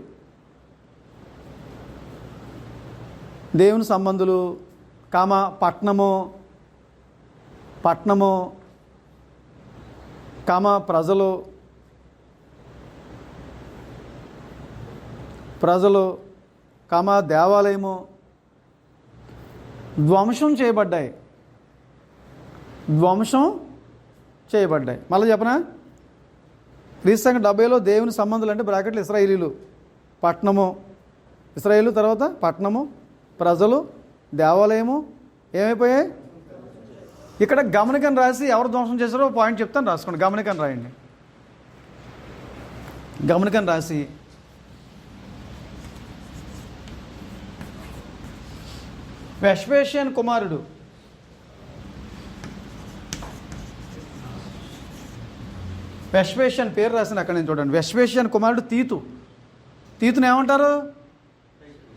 A: దేవుని సంబంధులు పట్టణము ప్రజలు దేవాలయము ధ్వంసం చేయబడ్డాయి. మళ్ళీ చెప్పనా? క్రీస్తు 70లో దేవుని సంబంధులు అంటే బ్రాకెట్లు ఇశ్రాయేలీలు, పట్టణము, ఇశ్రాయేలు తర్వాత పట్టణము, ప్రజలు, దేవాలయము ఏమైపోయాయి. ఇక్కడ గమనికని రాసి ఎవరు ధ్వంసం చేశారో పాయింట్ చెప్తాను, రాసుకోండి. గమనికని రాయండి. గమనికని రాసి వెష్వేషియన్ కుమారుడు వెష్వేషియన్ పేరు రాసిన అక్కడ నేను చూడండి. వెష్వేషియన్ కుమారుడు తీతుని ఏమంటారు?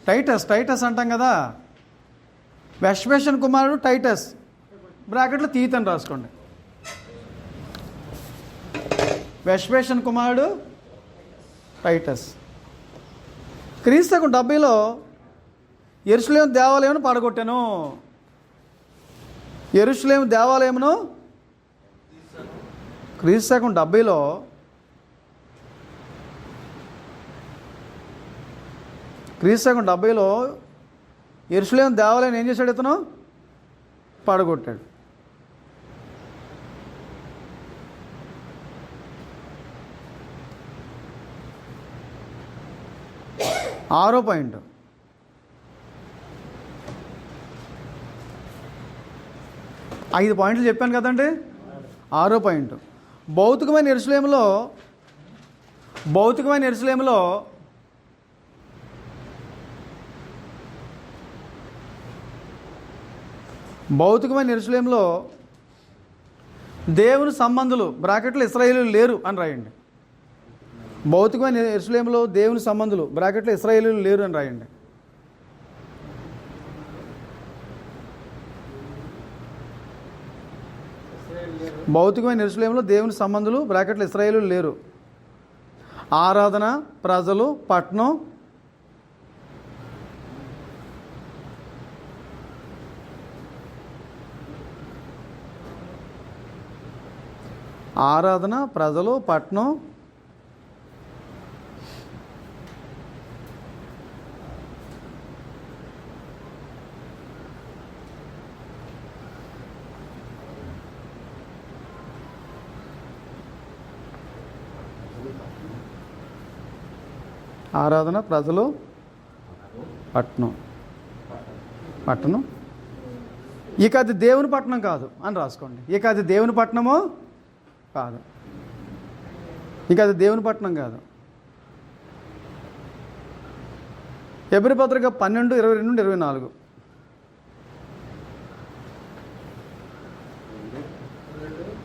A: టైటస్ అంటాం కదా. వెష్వేషియన్ కుమారుడు టైటస్, బ్రాకెట్లో తీతు అని రాసుకోండి. వెష్వేషియన్ కుమారుడు టైటస్. క్రీస్తు 70లో యెరూషలేము దేవాలయమును పడగొట్టాను. యెరూషలేము దేవాలయమును క్రీస్తు 70లో యెరూషలేము దేవాలయం ఏం చేశాడు? ఇతను పడగొట్టాడు. ఆరో పాయింట్, ఐదు పాయింట్లు చెప్పాను కదండి. ఆరో పాయింట్, భౌతికమైన యెరూషలేములో దేవుని సంబంధులు బ్రాకెట్లు ఇశ్రాయేలీయులు లేరు అని రాయండి. భౌతికమైన యెరూషలేములో దేవుని సంబంధులు బ్రాకెట్లో ఇశ్రాయేలీయులు లేరు అని రాయండి. భౌతికమైన యెరూషలేములో దేవుని సంబంధులు బ్రాకెట్లు ఇశ్రాయేలీయులు లేరు. ఆరాధన, ప్రజలు, పట్టణం, ఆరాధన, ప్రజలు, పట్టణం, ఆరాధన, ప్రజలు, పట్టణం. ఇక అది దేవుని పట్టణం కాదు అని రాసుకోండి. ఇక అది దేవుని పట్టణము కాదు. హెబ్రీ పత్రిక 12:22-24.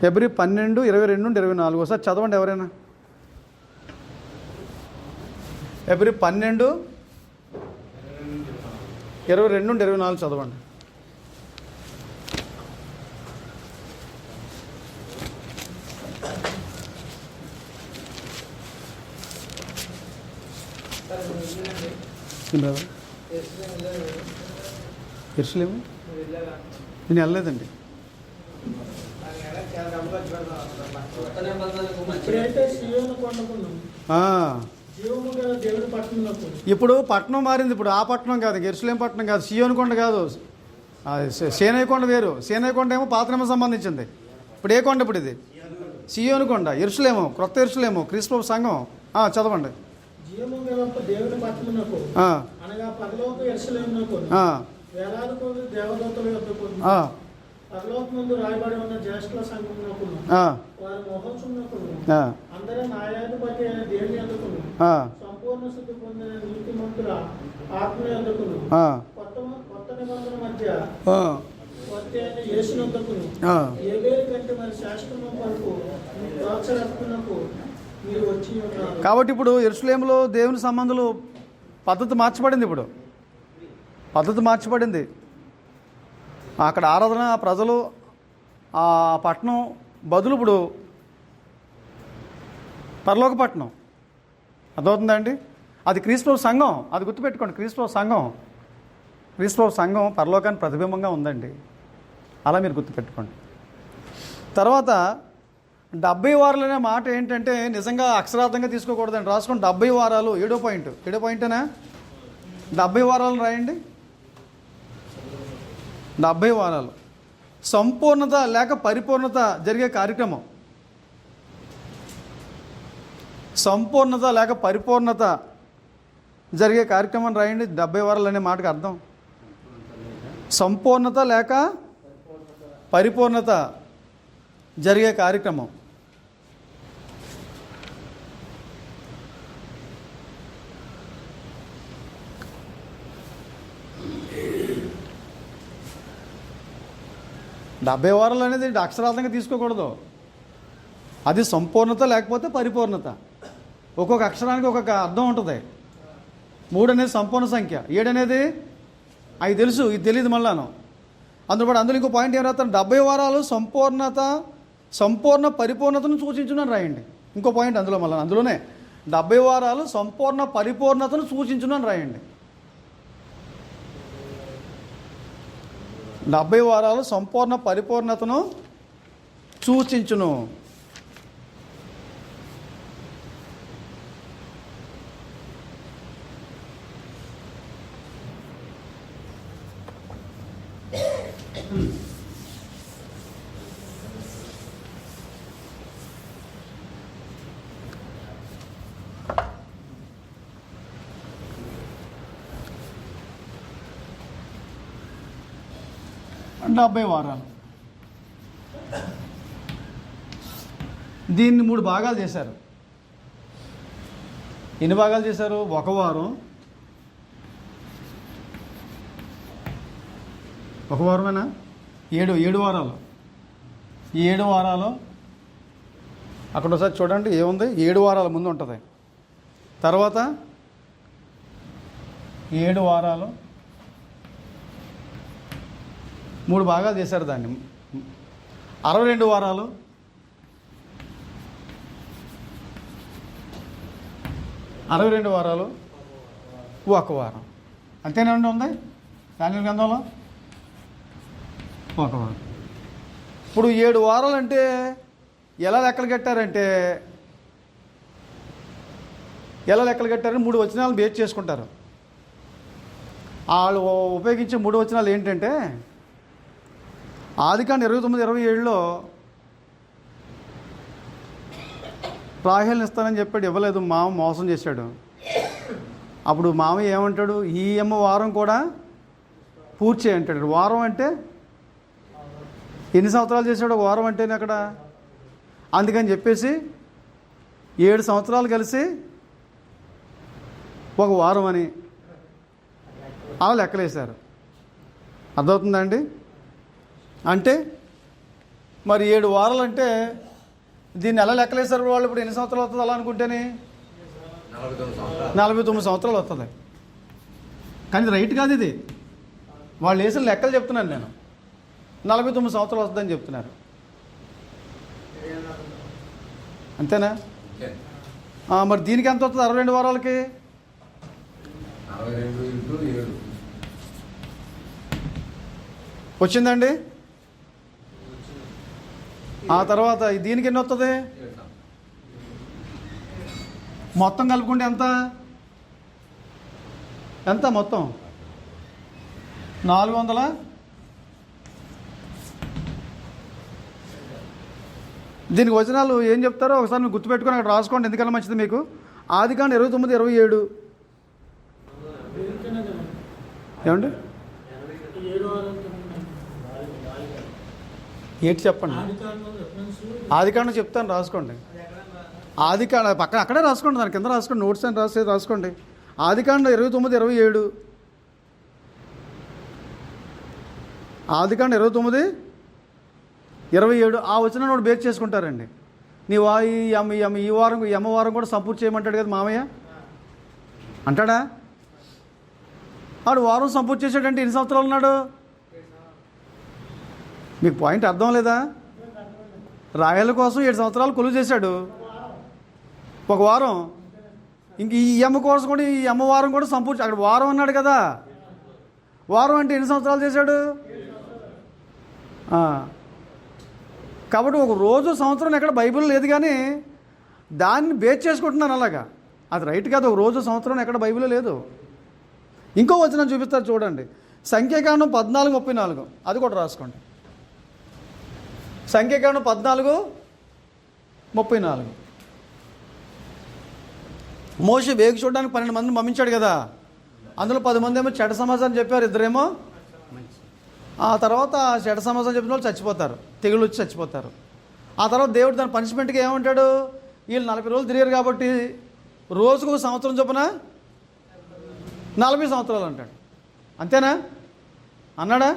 A: హెబ్రీ 12:22-24 ఒకసారి చదవండి ఎవరైనా. హెబ్రీ 12:22-24 చదవండి. యెరూషలేము నేను వెళ్ళలేదండి. ఇప్పుడు పట్టణం మారింది. ఇప్పుడు ఆ పట్టణం కాదు, యెరూషలేము పట్టణం కాదు, సీయోను కొండ కాదు, సేనయ్య కొండ వేరు. సేనయ్య కొండ ఏమో పాత నిబంధనకు సంబంధించింది. ఇప్పుడు ఏ కొండ? ఇప్పుడు ఇది సీయోను కొండ. యెరూషలేము క్రొత్త యెరూషలేము, క్రీస్తు సంఘం. చదవండి.
B: దేవుని పట్టణమునకు అనగా పరలోక యెరూషలేమునకు వేలాది కొద్ది దేవదూతల యొద్దకు పరలోకమందు రాయబడి ఉన్న జ్యేష్ఠుల సంఘమునకు వారి మహోత్సవమునకు అందరి న్యాయాధిపతి అయిన దేవుని యొద్దకును సంపూర్ణ శుద్ధి పొందిన నీతిమంతుల ఆత్మ యొద్దకును కొత్త నిబంధన మధ్య వర్తి అయిన యేసు యొద్దకును ఏబేలు కంటే మరి శాశ్వతము వరకు ద్రాక్షరసమునకు మీరు వచ్చి ఉన్నారు.
A: కాబట్టి ఇప్పుడు యెరూషలేములో దేవుని సంబంధులు పద్ధతి మార్చబడింది. ఇప్పుడు పద్ధతి మార్చబడింది. అక్కడ ఆరాధన, ప్రజలు, ఆ పట్టణం బదులు ఇప్పుడు పరలోక పట్టణం. అర్థమవుతుందండి? అది క్రీస్తు సంఘం. అది గుర్తుపెట్టుకోండి. క్రీస్తు సంఘం పరలోకానికి ప్రతిబింబంగా ఉందండి. అలా మీరు గుర్తుపెట్టుకోండి. తర్వాత 70 వారాలు అనే మాట ఏంటంటే నిజంగా అక్షరార్థంగా తీసుకోకూడదండి. రాసుకోండి. 70 వారాలు. ఏడో పాయింటేనా? 70 వారాలు రాయండి. 70 వారాలు సంపూర్ణత లేక పరిపూర్ణత జరిగే కార్యక్రమం. సంపూర్ణత లేక పరిపూర్ణత జరిగే కార్యక్రమం రాయండి. 70 వారాలు అనే మాటకు అర్థం సంపూర్ణత లేక పరిపూర్ణత జరిగే కార్యక్రమం. డెబ్బై వారాలు అనేది అక్షరార్థంగా తీసుకోకూడదు. అది సంపూర్ణత లేకపోతే పరిపూర్ణత. ఒక్కొక్క అక్షరానికి ఒక్కొక్క అర్థం ఉంటుంది. 3 అనేది సంపూర్ణ సంఖ్య, 7 అనేది అవి తెలుసు, ఇది తెలియదు మళ్ళాను. అందులో ఇంకో పాయింట్ ఏం రాస్తాను, 70 వారాలు సంపూర్ణ పరిపూర్ణతను సూచించునని రాయండి. ఇంకో పాయింట్ అందులోనే 70 వారాలు సంపూర్ణ పరిపూర్ణతను సూచించునని రాయండి. 70 వారాలు సంపూర్ణ పరిపూర్ణతను సూచించును. డెబ్బై వారాలు దీన్ని 3 భాగాలు చేశారు. ఎన్ని భాగాలు చేశారు? ఒక వారం, ఒక వారమేనా? 7 వారాలు. ఈ 7 వారాలు అక్కడ ఒకసారి చూడండి ఏముంది. 7 వారాల ముందు ఉంటుంది. తర్వాత 7 వారాలు 3 భాగాలు చేశారు దాన్ని. 62 వారాలు, 62 వారాలు, ఒక వారం. అంతేనండి ఉంది దానియలు గ్రంథంలో ఒక వారం. ఇప్పుడు 7 వారాలు అంటే ఎలా లెక్కలు కట్టారంటే 3 వచనాలు బేస్ చేసుకుంటారు. వాళ్ళు ఉపయోగించే 3 వచనాలు ఏంటంటే ఆదికాండం 29:27లో రాహేల్ని ఇస్తానని చెప్పాడు, ఇవ్వలేదు. మామ మోసం చేశాడు. అప్పుడు మామ ఏమంటాడు, ఈ వారం కూడా పూర్తి చేయంటాడు. వారం అంటే ఎన్ని సంవత్సరాలు చేశాడు? ఒక వారం అంటేనే అక్కడ. అందుకని చెప్పేసి 7 సంవత్సరాలు కలిసి ఒక వారం అని అలా లెక్కలేశారు. అర్థమవుతుందండి? అంటే మరి 7 వారాలు అంటే దీన్ని ఎలా లెక్కలేశారు వాళ్ళు? ఇప్పుడు ఎన్ని సంవత్సరాలు వస్తుంది అలా అనుకుంటేనే 49 సంవత్సరాలు వస్తుంది. కానీ ఇది రైట్ కాదు. ఇది వాళ్ళు వేసిన లెక్కలు చెప్తున్నాను నేను. 49 సంవత్సరాలు వస్తుందని చెప్తున్నారు. అంతేనా? మరి దీనికి ఎంత వస్తుంది? 62 వారాలకి వచ్చిందండి. ఆ తర్వాత దీనికి ఎన్ని వస్తుంది? మొత్తం కలుపుకుంటే ఎంత మొత్తం? 400. దీనికి వచనాలు ఏం చెప్తారో ఒకసారి మీరు గుర్తుపెట్టుకొని అక్కడ రాసుకోండి, ఎందుకన్నా మంచిది మీకు. ఆదికాండం 29:27 ఏమండి? ఏంటి చెప్పండి. ఆదికాండం చెప్తాను, రాసుకోండి. ఆదికాండం పక్కన అక్కడే రాసుకోండి, దాని కింద రాసుకోండి, నోట్స్ అని రాసుకోండి. ఆదికాండం 29:27. ఆదికాండం 29:27 ఆ వచనాన్ని కూడా బేస్ చేసుకుంటారండి. నీ ఈ వారం కూడా సంపూర్తి చేయమంటాడు కదా మామయ్య అంటాడా? ఆడు వారం సంపూర్తి చేశాడంటే ఎన్ని సంవత్సరాలు ఉన్నాడు? మీకు పాయింట్ అర్థం లేదా? రాయల కోసం 7 సంవత్సరాలు కొలువు చేశాడు, ఒక వారం. ఇంక ఈ కోసం కూడా ఈ వారం కూడా సంపూర్తి. అక్కడ వారం అన్నాడు కదా, వారం అంటే ఎన్ని సంవత్సరాలు చేశాడు? కాబట్టి ఒక రోజు సంవత్సరం ఎక్కడ బైబిల్ లేదు, కానీ దాన్ని బేస్ చేసుకుంటున్నాను అలాగా. అది రైట్ కాదు. ఒక రోజు సంవత్సరం ఎక్కడ బైబిల్ లేదు. ఇంకో వచనం చూపిస్తారు చూడండి. సంఖ్యాకాండం 14:34 అది కూడా రాసుకోండి. సంఖ్యాకాండం 14:34 మోషే వేగు చూడడానికి 12 మందిని పంపించాడు కదా, అందులో 10 మంది ఏమో చెడ్డ సమాజాన్ని చెప్పారు, 2 ఆ తర్వాత చెడ్డ సమాజం చెప్పిన వాళ్ళు చచ్చిపోతారు, తెగులు వచ్చి చచ్చిపోతారు. ఆ తర్వాత దేవుడు దాని పనిష్మెంట్గా ఏమంటాడు, వీళ్ళు 40 రోజులు తిరిగారు కాబట్టి రోజుకు 1 సంవత్సరం చొప్పున 40 సంవత్సరాలు అంటాడు. అంతేనా అన్నాడా?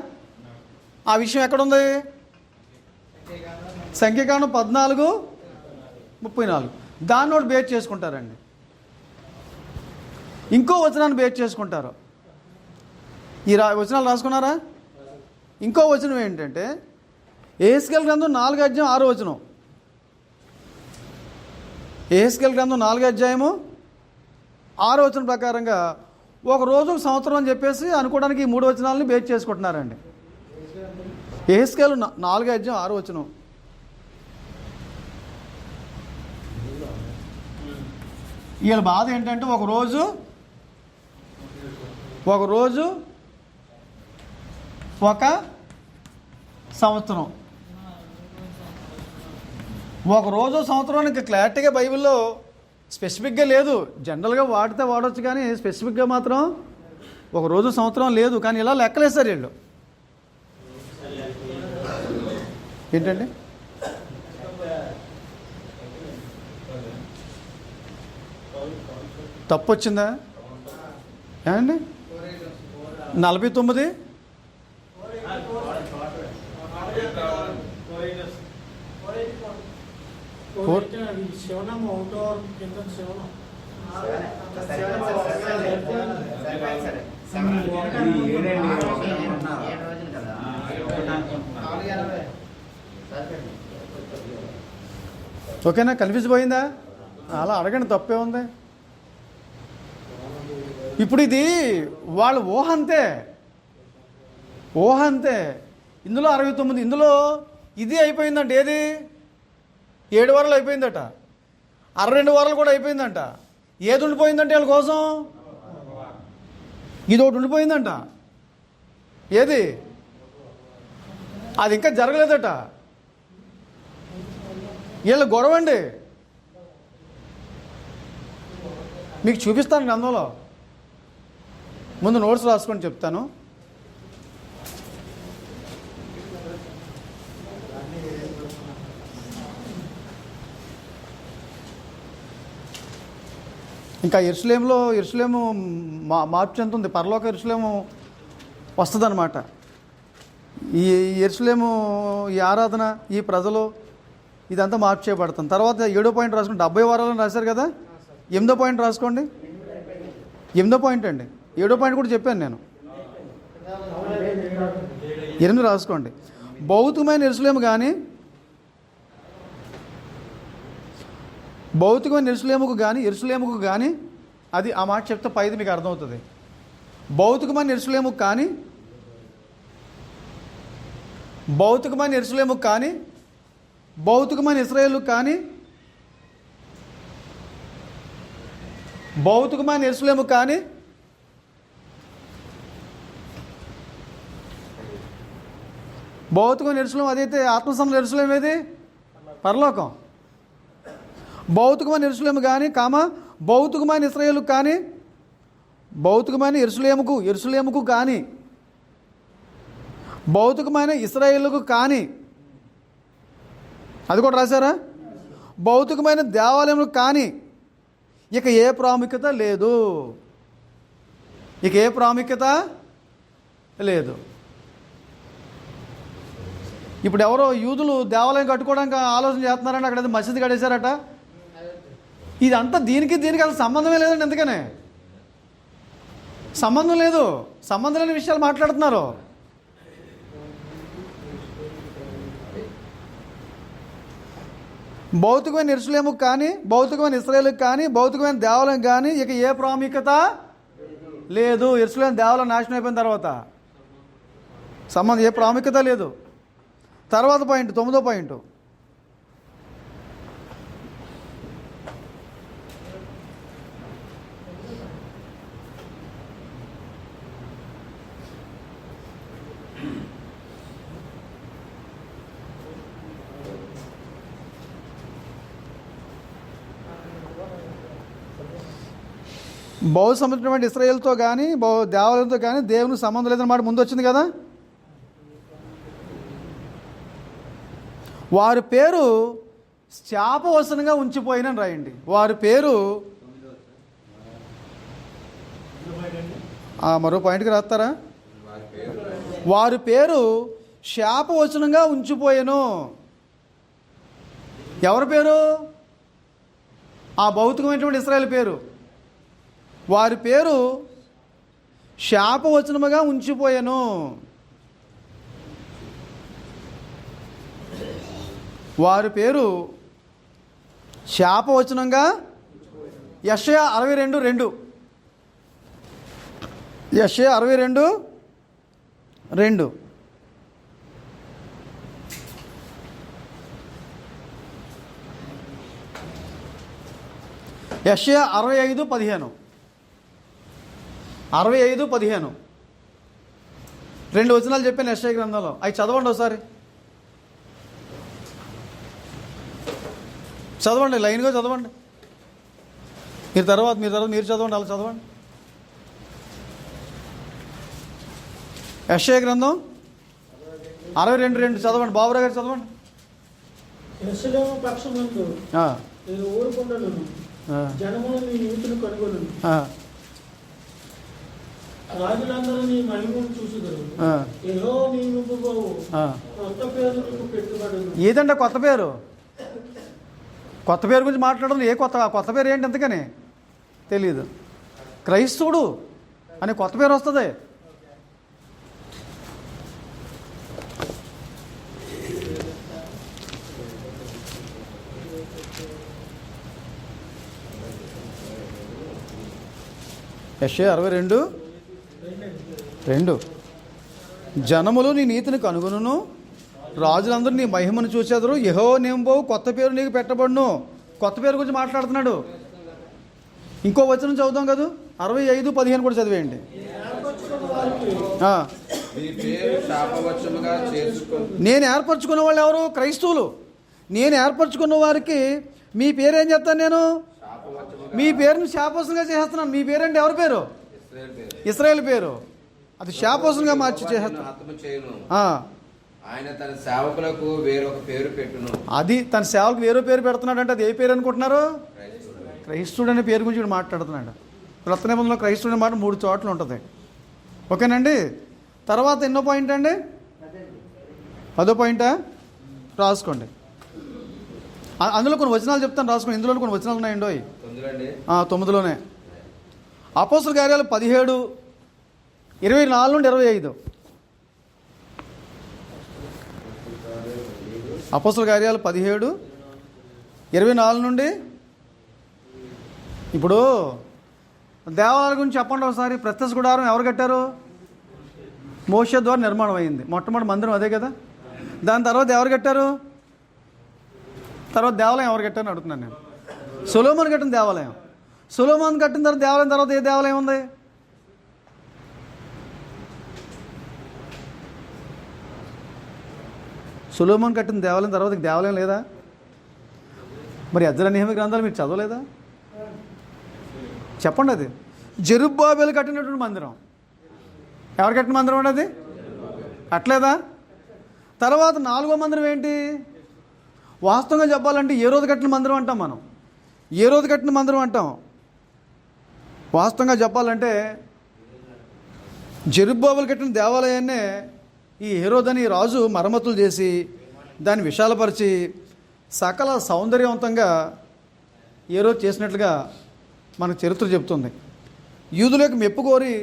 A: ఆ విషయం ఎక్కడుంది? సంఖ్యాకాండం 14:34. దాన్ని ఒకటి బేస్ చేసుకుంటారండి, ఇంకో వచనాన్ని బేస్ చేసుకుంటారు. ఈ వచనాలు రాసుకున్నారా? ఇంకో వచనం ఏంటంటే యెహెజ్కేలు గ్రంథం 4:6. యెహెజ్కేలు గ్రంథం 4:6 ప్రకారంగా ఒక రోజు సంవత్సరం అని చెప్పేసి అనుకోవడానికి ఈ 3 వచనాలని బేస్ చేసుకుంటున్నారండి. యెహెజ్కేలు 4:6. వీళ్ళ బాధ ఏంటంటే ఒక రోజు ఒక సంవత్సరం. ఒక రోజు సంవత్సరానికి క్లారిటీగా బైబిల్లో స్పెసిఫిక్గా లేదు, జనరల్గా వాడితే వాడవచ్చు కానీ స్పెసిఫిక్గా మాత్రం ఒక రోజు సంవత్సరం లేదు. కానీ ఇలా లెక్కలేస్తారు వీళ్ళు. ఏంటండి తప్పు వచ్చిందా ఏమండి? 49 ఓకేనా? కన్ఫ్యూజ్ పోయిందా? అలా అడగండి, తప్పే ఉంది. ఇప్పుడు ఇది వాళ్ళ ఊహ అంతే. ఇందులో 69, ఇందులో ఇది అయిపోయిందంట. ఏది 7 వారాలు అయిపోయిందట, 62 వారాలు కూడా అయిపోయిందంట. ఏది ఉండిపోయిందంటే వాళ్ళ కోసం ఇది ఒకటి ఉండిపోయిందంట. ఏది? అది ఇంకా జరగలేదట. వీళ్ళ గొడవ అండి. మీకు చూపిస్తాను గ్రంథంలో, ముందు నోట్స్ రాసుకొని చెప్తాను. ఇంకా యెరూషలేము మార్పు చెందుతుంది. పరలోక యెరూషలేము వస్తుందన్నమాట. ఈ యెరూషలేము, ఈ ఆరాధన, ఈ ప్రజలు, ఇదంతా మార్పు చేయబడుతుంది. తర్వాత 7వ పాయింట్ రాసుకోండి. 70 వారాలను రాశారు కదా, 8వ పాయింట్ రాసుకోండి. 8వ పాయింట్ అండి, 7వ పాయింట్ కూడా చెప్పాను నేను. 8 రాసుకోండి. భౌతికమైన యెరూషలేము కానీ అది ఆ మాట చెప్తే పైది మీకు అర్థమవుతుంది. భౌతికమైన యెరూషలేము కానీ భౌతికమైన ఇశ్రాయేలు కానీ భౌతికమైన యెరూషలేము కానీ భౌతికమైన యెరూషలేము అదైతే ఆత్మసంబంధ యెరూషలేము ఏది? పరలోకం. భౌతికమైన యెరూషలేము కానీ భౌతికమైన ఇశ్రాయేలు కానీ భౌతికమైన యెరూషలేముకు కానీ భౌతికమైన ఇశ్రాయేలుకు కానీ, అది కూడా రాశారా? భౌతికమైన దేవాలయములకు కానీ ఇక ఏ ప్రాముఖ్యత లేదు. ఇప్పుడు ఎవరో యూదులు దేవాలయం కట్టుకోవడానికి ఆలోచన చేస్తున్నారంటే అక్కడ మసీదు కట్టేశారట. ఇదంతా దీనికి అసలు సంబంధమే లేదండి. ఎందుకనే సంబంధం లేని విషయాలు మాట్లాడుతున్నారు. భౌతికమైన యెరూషలేముకు కానీ భౌతికమైన ఇశ్రాయేలుకు కానీ భౌతికమైన దేవాలయం కానీ ఇక ఏ ప్రాముఖ్యత లేదు. యెరూషలేము దేవాలయం నాశనం అయిపోయిన తర్వాత సంబంధం ఏ ప్రాముఖ్యత లేదు. తర్వాత పాయింట్, 9వ పాయింట్. బహు సంబంధించినటువంటి ఇశ్రాయేలుతో కానీ దేవాలయంతో కానీ దేవునికి సంబంధం లేదన్నమాట ముందు వచ్చింది కదా. వారి పేరు శాపవచనంగా ఉంచిపోయినని రాయండి. వారి పేరు మరో పాయింట్కి రాస్తారా? వారి పేరు శాపవచనంగా ఉంచిపోయాను. ఎవరి పేరు? ఆ భౌతికమైనటువంటి ఇశ్రాయేలు పేరు. వారి పేరు శాపవచనముగా ఉంచిపోయాను. వారి పేరు శాపవచనంగా యెషయా 62:2 యెషయా 62:2 యెషయా 65:15 65:15 2 వచనాలు చెప్పాను యెషయా గ్రంథంలో. అవి చదవండి ఒకసారి, చదవండి, లైన్గా చదవండి. మీరు తర్వాత మీరు చదవండి, అలా చదవండి. యెషయా గ్రంథం 62:2 చదవండి. బాబురావు గారు చదవండి.
B: యెరూషలేము పక్షమందు నేను ఊరుకొండను, జనములు నీ నీతిని కనుగొనను, రాజులందరూ నీ మహిమను చూసుదురు, యెహోవా నీ నిలుపుబోవు కొత్త పేరు నీకు పెట్టుబడును.
A: ఏదంటే కొత్త పేరు? కొత్త పేరు గురించి మాట్లాడడం ఏ కొత్త పేరు ఏంటి ఎందుకని తెలియదు. క్రైస్తవుడు అని కొత్త పేరు వస్తుంది. యెషయా 62:2 జనములు నీ నీతిని కనుగొనును, రాజులందరూ నీ మహిమను చూసేదరు, యెహోవా నిలుపుబోవు కొత్త పేరు నీకు పెట్టబడును. కొత్త పేరు గురించి మాట్లాడుతున్నాడు. ఇంకో వచనం చదువుతాం కదా, 65:15 కూడా చదివేయండి. నేను ఏర్పరచుకున్న వాళ్ళు ఎవరు? క్రైస్తవులు. నేను ఏర్పరచుకున్న వారికి మీ పేరు ఏం చెప్తాను? నేను మీ పేరుని శాపవచనంగా చేసేస్తున్నాను. మీ పేరంటే ఎవరి పేరు? ఇశ్రాయేలు పేరు. అది శాపవచనంగా మార్చి చేసేస్తాను.
C: ఆయన తన సేవకులకు వేరొక పేరు పెట్టును.
A: అది తన సేవకు వేరే పేరు పెడుతున్నాడు అంటే అది ఏ పేరు అనుకుంటున్నారు? క్రైస్తవుడు అనే పేరు గురించి మాట్లాడుతున్నాడు. క్రొత్త నిబంధనలో క్రైస్తవుడు అనే మాట 3 చోట్ల ఉంటుంది. ఓకేనండి. తర్వాత ఎన్నో పాయింట్ అండి? 10వ పాయింటా? రాసుకోండి. అందులో కొన్ని వచనాలు చెప్తాను, రాసుకోండి. ఇందులో కొన్ని వచనాలు ఉన్నాయండి. 9లోనే అపోస్తలుల కార్యాలు 17:24 నుండి 25. అపోస్తలుల కార్యాలు 17:24 నుండి. ఇప్పుడు దేవాలయం గురించి చెప్పండి ఒకసారి. ప్రత్యక్ష గుడారం ఎవరు కట్టారు? మోషే ద్వారా నిర్మాణం అయింది. మొట్టమొదటి మందిరం అదే కదా. దాని తర్వాత ఎవరు కట్టారు? తర్వాత దేవాలయం ఎవరు కట్టారని అడుగుతున్నాను నేను. సొలొమోను కట్టిన దేవాలయం. సొలొమోను కట్టిన దేవాలయం తర్వాత ఏ దేవాలయం ఉంది? సొలొమోను కట్టిన దేవాలయం తర్వాత దేవాలయం లేదా? మరి ఎజ్రా నెహెమీయా గ్రంథాలు మీరు చదవలేదా? చెప్పండి. అది జెరుబ్బాబెలు కట్టినటువంటి మందిరం. ఎవరు కట్టిన మందిరం అండి అది? అట్లేదా? తర్వాత 4వ మందిరం ఏంటి? వాస్తవంగా చెప్పాలంటే ఏ రోజు కట్టిన మందిరం అంటాం మనం. ఏ రోజు కట్టిన మందిరం అంటాం. వాస్తవంగా చెప్పాలంటే జెరుబ్బాబెలు కట్టిన దేవాలయాన్నే ఈ హెరోదని రాజు మరమ్మతులు చేసి దాన్ని విశాలపరిచి సకల సౌందర్యవంతంగా ఏ రోజు చేసినట్లుగా మనకు చరిత్ర చెబుతుంది. యూదులకు మెప్పు కోరి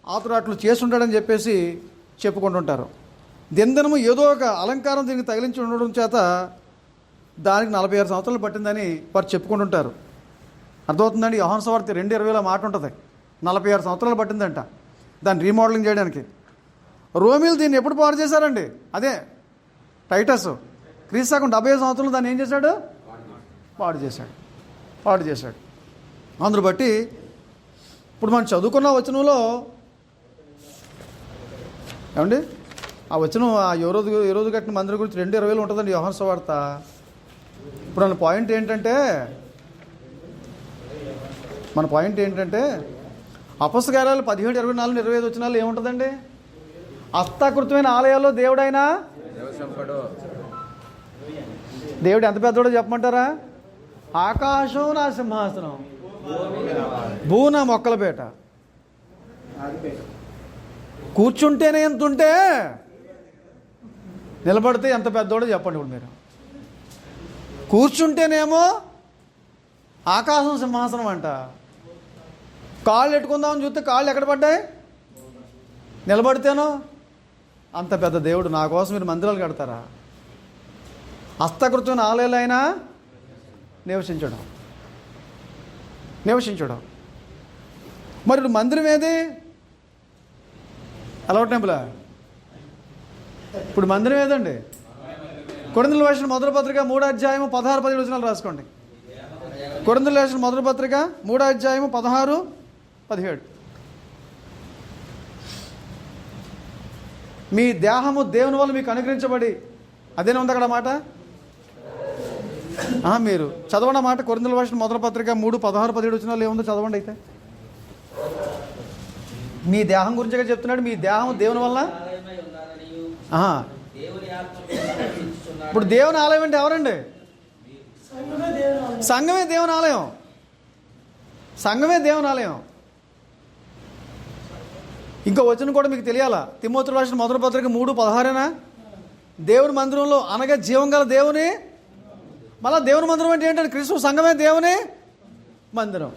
A: అతడు అట్లు చేస్తుంటాడని చెప్పేసి చెప్పుకుంటుంటారు. దినదినము ఏదో ఒక అలంకారం దీనికి తగిలించి ఉండడం చేత దానికి 46 సంవత్సరాలు పట్టిందని వారు చెప్పుకుంటుంటారు. అర్థమవుతుందండి. యోహాను సువార్త 2:20లో మాట ఉంటుంది. 46 సంవత్సరాలు పట్టిందంట దాన్ని రీమోడలింగ్ చేయడానికి. రోమిలు దీన్ని ఎప్పుడు పాడు చేశారండి? అదే టైటస్ క్రీస్తుకం 75 సంవత్సరాలు దాన్ని ఏం చేశాడు? పాడు చేశాడు. అందును బట్టి ఇప్పుడు మనం చదువుకున్న వచనంలో ఏమండి ఆ వచనం ఆ ఏ రోజు కట్టిన మందిరం గురించి 2:20లో ఉంటుందండి యోహాను సువార్త. ఇప్పుడు నా పాయింట్ ఏంటంటే మన పాయింట్ ఏంటంటే అపొస్తలుల కార్యాలు 17:24-25 వచనాలు ఏముంటుందండి? హస్తాకృతమైన ఆలయాల్లో దేవుడైనా
C: నివసింపడు.
A: దేవుడు ఎంత పెద్దోడో చెప్పమంటారా? ఆకాశం నా సింహాసనం, భూమి నా మొక్కలపేట. కూర్చుంటేనే ఎంత ఉంటే నిలబడితే ఎంత పెద్దోడో చెప్పండి. ఇప్పుడు మీరు కూర్చుంటేనేమో ఆకాశం సింహాసనం అంట, కాళ్ళు ఎట్టుకుందామని చూస్తే కాళ్ళు ఎక్కడ పడ్డాయి? నిలబడితేనో అంత పెద్ద దేవుడు. నా కోసం మీరు మందిరాలు కడతారా? హస్తకృతమైన ఆలయాలైనా నివసించడం. మరి ఇప్పుడు మందిరం ఏది? అలవాటు టెంపులా? ఇప్పుడు మందిరం ఏదండి? కొరింథీయులకు రాసిన మొదటి పత్రిక 3:16-17 వచనాలు రాసుకోండి. కొరింథీయులకు రాసిన మొదటి పత్రిక 3:16-17. మీ దేహము దేవుని వల్ల మీకు అనుగ్రహించబడి, అదేనా ఉంది అక్కడ మాట? మీరు చదవండి మాట. కొరింథీయులకు రాసిన మొదటి పత్రిక 3:16-17 వచనాలు ఏముందో చదవండి. అయితే మీ దేహం గురించి చెప్తున్నాడు. మీ దేహం దేవుని వల్ల. ఇప్పుడు దేవుని ఆలయం అంటే ఎవరండి? సంఘమే దేవుని ఆలయం. ఇంకో వచనం కూడా మీకు తెలియాలా? తిమోతికి రాసిన మొదటి పత్రిక 3:16 దేవుని మందిరంలో అనగా జీవం గల దేవుని. మళ్ళా దేవుని మందిరం అంటే ఏంటంటే క్రీస్తు సంఘమే దేవుని మందిరం.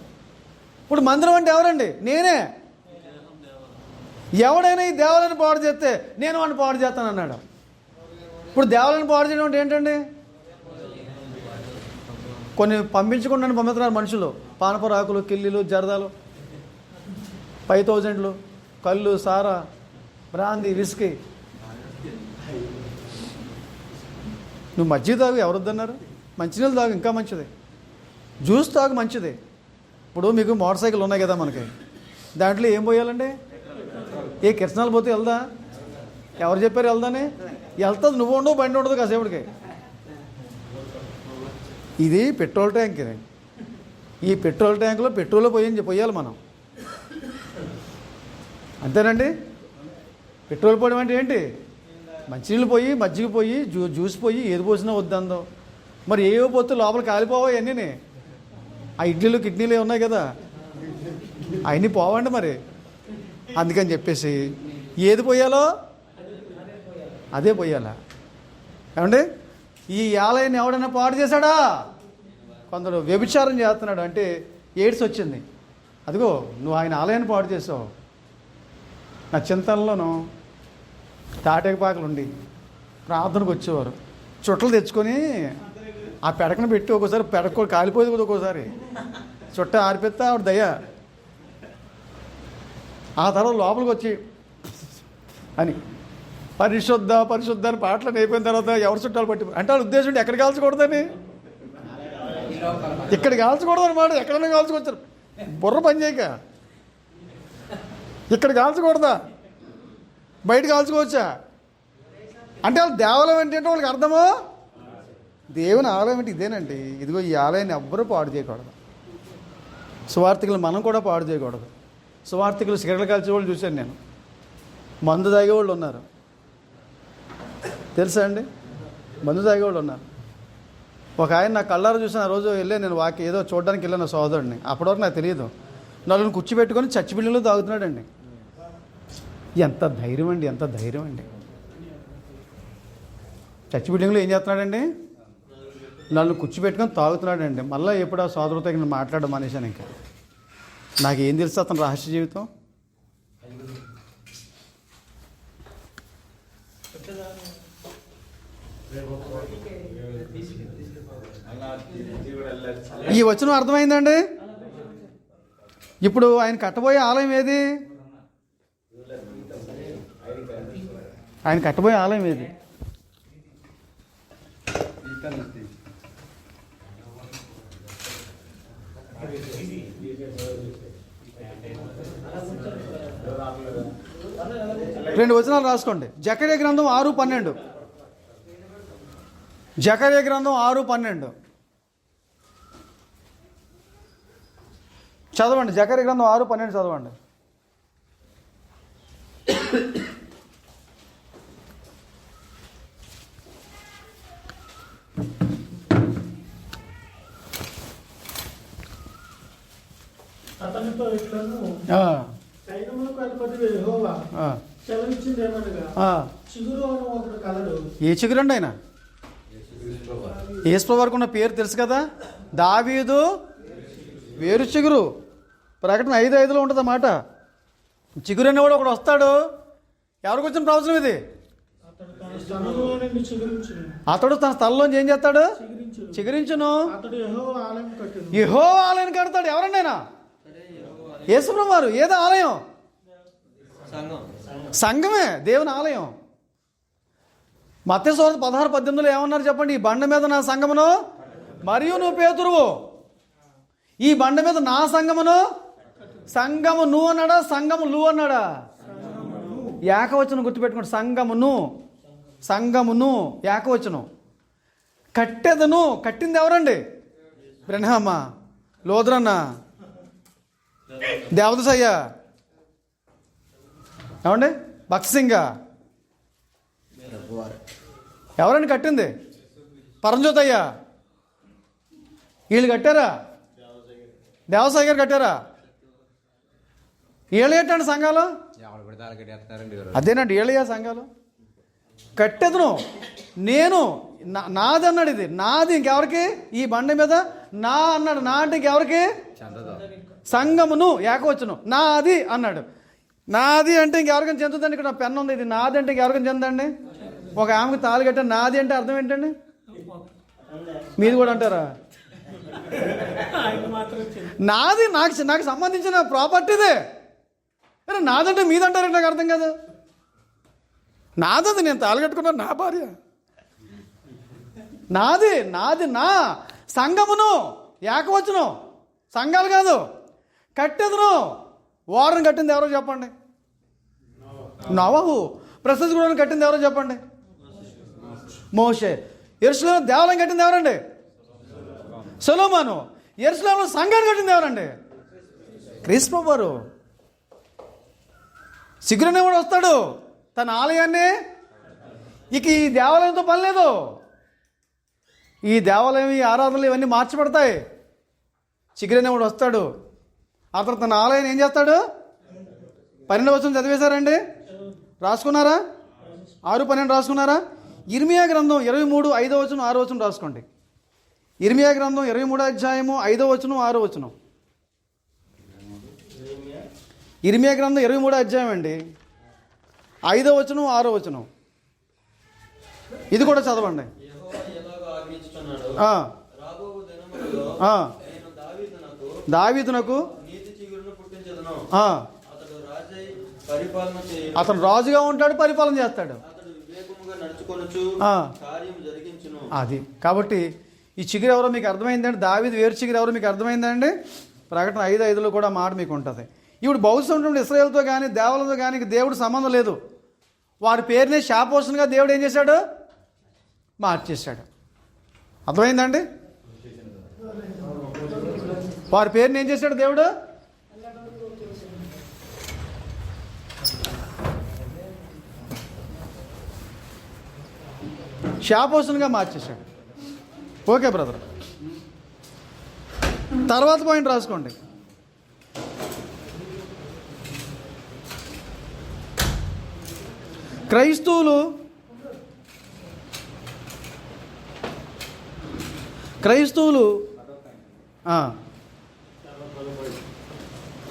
A: ఇప్పుడు మందిరం అంటే ఎవరండి? నేనే. ఎవడైనా ఈ దేవాలయాన్ని పాడు చేస్తే నేను వాడిని పాడు చేస్తాను అన్నాడు. ఇప్పుడు దేవాలయాన్ని పాడు చేయడం అంటే ఏంటండి? కొన్ని పంపించుతున్నారు మనుషులు. పానపరాకులు, కిల్లీలు, జరదాలు, 5000 కళ్ళు, సారా, బ్రాందీ, విస్కీ. నువ్వు మజ్జిగ తాగు, ఎవరు వద్దన్నారు? మంచినీళ్ళు తాగు, ఇంకా మంచిది. జ్యూస్ తాగు, మంచిది. ఇప్పుడు మీకు మోటార్ సైకిల్ ఉన్నాయి కదా మనకి, దాంట్లో ఏం పోయాలండి? ఏ కిరసనాలు పోతే వెళ్దా? ఎవరు చెప్పారు వెళ్దాని? వెళ్తుంది. నువ్వు ఉండవు, బండి ఉండదు కాసేపటికి. ఇది పెట్రోల్ ట్యాంక్. ఇది ఈ పెట్రోల్ ట్యాంకులో పెట్రోల్ పోయాలి మనం. అంతేనండి. పెట్రోల్ పోయడం అంటే ఏంటి? మంచినీళ్ళు పోయి, మజ్జిగ పోయి, జ్యూస్ పోయి, ఏది పోసినా వద్దందో. మరి ఏవో పోతే లోపల కాలిపోవా? అన్నీ ఆ ఇడ్లీలు కిడ్నీలు ఉన్నాయి కదా, అవన్నీ పోవండి మరి. అందుకని చెప్పేసి ఏది పోయాలో అదే పోయాలా? ఏమండి? ఈ ఆలయాన్ని ఎవడైనా పాడు చేశాడా? కొందరు వ్యభిచారం చేస్తున్నాడు అంటే ఎయిడ్స్ వచ్చింది. అదిగో నువ్వు ఆయన ఆలయాన్ని పాడు చేసావు. నా చింతనలోనూ తాటేకపాకలు ఉండి ప్రార్థనకు వచ్చేవారు. చుట్టలు తెచ్చుకొని ఆ పెడకను పెట్టి ఒక్కోసారి పెడక కాలిపోయేది కదా, ఒక్కోసారి చుట్ట ఆరిపెత్తా ఆవిడ దయ. ఆ తర్వాత లోపలికి వచ్చి అని పరిశుద్ధ అని పాటలు అయిపోయిన తర్వాత ఎవరు చుట్టాలు పట్టి అంటే వాళ్ళ ఉద్దేశం ఎక్కడ కాల్చకూడదని, ఇక్కడ కాల్చకూడదు అనమాట. ఎక్కడైనా కాల్చుకొచ్చారు, బుర్ర పని చేయక. ఇక్కడ కాల్చకూడదా, బయట కాల్చుకోవచ్చా అంటే వాళ్ళ దేవాలయం ఏంటంటే వాళ్ళకి అర్థమో. దేవుని ఆలయం అంటే ఇదేనండి. ఇదిగో ఈ ఆలయాన్ని ఎవ్వరూ పాడు చేయకూడదు. సువార్థికులు మనం కూడా పాడు చేయకూడదు. సువార్థికులు సిగరెట్లు కాల్చే వాళ్ళు చూశాను నేను. మందు తాగేవాళ్ళు ఉన్నారు, తెలుసా అండి? మందు తాగేవాళ్ళు ఉన్నారు. ఒక ఆయన నా కళ్ళారు చూసిన ఆ రోజు వెళ్ళే నేను ఏదో చూడడానికి వెళ్ళాను సోదరుడిని. అప్పటివరకు నాకు తెలియదు. నలుగురిని కూర్చోబెట్టుకొని చచ్చి బిల్డింగ్లో తాగుతున్నాడండి. ఎంత ధైర్యం అండి! చచ్చి బిల్డింగ్లో ఏం చేస్తున్నాడండి? నన్ను కూర్చోబెట్టుకొని తాగుతున్నాడండి. మళ్ళీ ఎప్పుడు ఆ సోదరుతో నేను మాట్లాడడం మానేశాను. ఇంకా నాకేం తెలుసు అతను రహస్య జీవితం. ఈ వచనం అర్థమైందండి. ఇప్పుడు ఆయన కట్టబోయే ఆలయం ఏది? ఆయన కట్టబోయే ఆలయం ఏది? రెండు వచనాలు రాసుకోండి. జకర్యా గ్రంథం 6:12. జకర్యా గ్రంథం 6:12 చదవండి, జకర్యా గ్రంథం 6:12 చదవండి.
B: అతనితో ఇట్లను
A: ఆ,
B: సైన్యములకు అధిపతి యెహోవా
A: ఆ,
B: సెలవిచ్చింది ఏమనగా,
A: ఆ.
B: చిగురు అని ఒకడు కలడు.
A: ఏ చిగురండి ఆయన? యేసు వరకు ఉన్న పేరు తెలుసు కదా, దావీదు వేరు చిగురు. ప్రకటన 5:5 ఉంటుంది అన్నమాట. చిగురు అనేవాడు ఒకడు వస్తాడు. ఎవరికి వచ్చిన ప్రవచనం ఇది?
B: అతడు తన స్థలంలో నుండి చిగురించును.
A: అతడు తన స్థలంలోంచి ఏం చేస్తాడు?
B: చిగురించును.
A: చిగురించును.
B: అతడు యెహోవా ఆలయం కట్టును.
A: యెహోవా ఆలయం కడతాడు. ఎవరండి ఆయన? యేసుప్రభువు వారు. ఏదో ఆలయం? సంఘమే, దేవుని ఆలయం. మత్తయి సువార్త 16:18 ఏమన్నారు చెప్పండి? ఈ బండ మీద నా సంఘమును మరియు నువ్వు పేతురువు. ఈ బండ మీద నా సంఘమును. సంఘము నువ్వు అన్నాడా? సంఘము నువ్వు అన్నాడా? ఏకవచనం గుర్తుపెట్టుకోండి. సంఘమును, సంఘమును ఏకవచనం. కట్టెదను. కట్టింది ఎవరండి? బ్రహ్మ, లోద్రన్న, దేవదసయ్య, ఏమండి, భక్తసింగ. ఎవరండి కట్టింది? పరంజ్యోతయ్య. వీళ్ళు కట్టారా? దేవసాయి గారు కట్టారా? వీళ్ళు కట్టండి సంఘాలు. అదేనండి వీళ్ళయ్యా సంఘాలు. కట్టెదను నేను, నాది అన్నాడు. ఇది నాది. ఇంకెవరికి? ఈ బండ మీద నా అన్నాడు. నా అంటే ఇంకెవరికి? సంఘమును ఏకవచ్చును. నాది అన్నాడు. నాది అంటే ఇంకెవరికైనా చెందుతండి? ఇక్కడ పెన్ను ఉంది. ఇది నాది అంటే ఇంకెవరికైనా చెందండి? ఒక ఆమెకు తాళి కట్ట నాది అంటే అర్థం ఏంటండి? మీది కూడా అంటారా? నాది నాకు సంబంధించిన ప్రాపర్టీదే. నాదంటే మీదంటారంటే నాకు అర్థం కాదు. నాదది, నేను తాళి కట్టుకున్నాను, నా భార్య. నాది, నాది నా. సంఘమును ఏకవచ్చును, సంఘాలు కాదు. కట్టెదను. వారిని కట్టింది ఎవరో చెప్పండి? నోవహు. ప్రస్తుత కూడా కట్టింది ఎవరో చెప్పండి? మోషే. యెరూషలేము దేవాలయం కట్టింది ఎవరండి? సొలొమోను. యెరూషలేములో సంఘాన్ని కట్టింది ఎవరండి? క్రీస్తు వారు. సిగ్గురనే కూడా వస్తాడు తన ఆలయాన్ని. ఇక ఈ దేవాలయంతో పని లేదు. ఈ దేవాలయం, ఈ ఆరాధనలు ఇవన్నీ మార్చిపడతాయి. సిగ్గురనే కూడా వస్తాడు. అతను తన ఆలయాన్ని ఏం చేస్తాడు? 12వ వచనం చదివేశారండి? రాసుకున్నారా? 6:12 రాసుకున్నారా? ఇర్మియా గ్రంథం 23, 5వ వచనం, 6వ వచనం రాసుకోండి. ఇర్మియా గ్రంథం 23వ అధ్యాయము 5వ వచనం, 6వ వచనం. ఇర్మియా గ్రంథం 23వ అధ్యాయం అండి, 5వ వచనం, 6వ వచనం. ఇది కూడా చదవండి. దావీదునకు అతను రాజుగా ఉంటాడు, పరిపాలన చేస్తాడు. అది కాబట్టి ఈ చిగురు ఎవరో మీకు అర్థమైందండి? దావీదు వేరు చిగురు ఎవరో మీకు అర్థమైందండి? ప్రకటన 5:5 కూడా మాట మీకు ఉంటుంది. ఇప్పుడు భవిష్యత్తు ఇశ్రాయేలుతో కానీ దేవాలయంతో కానీ దేవుడు సంబంధం లేదు. వారి పేరునే శాపోషణగా దేవుడు ఏం చేశాడు? మార్చేశాడు. అర్థమైందండి? వారి పేరుని ఏం చేశాడు దేవుడు? శాపోషణగా మార్చేశాడు. ఓకే బ్రదర్, తర్వాత పాయింట్ రాసుకోండి.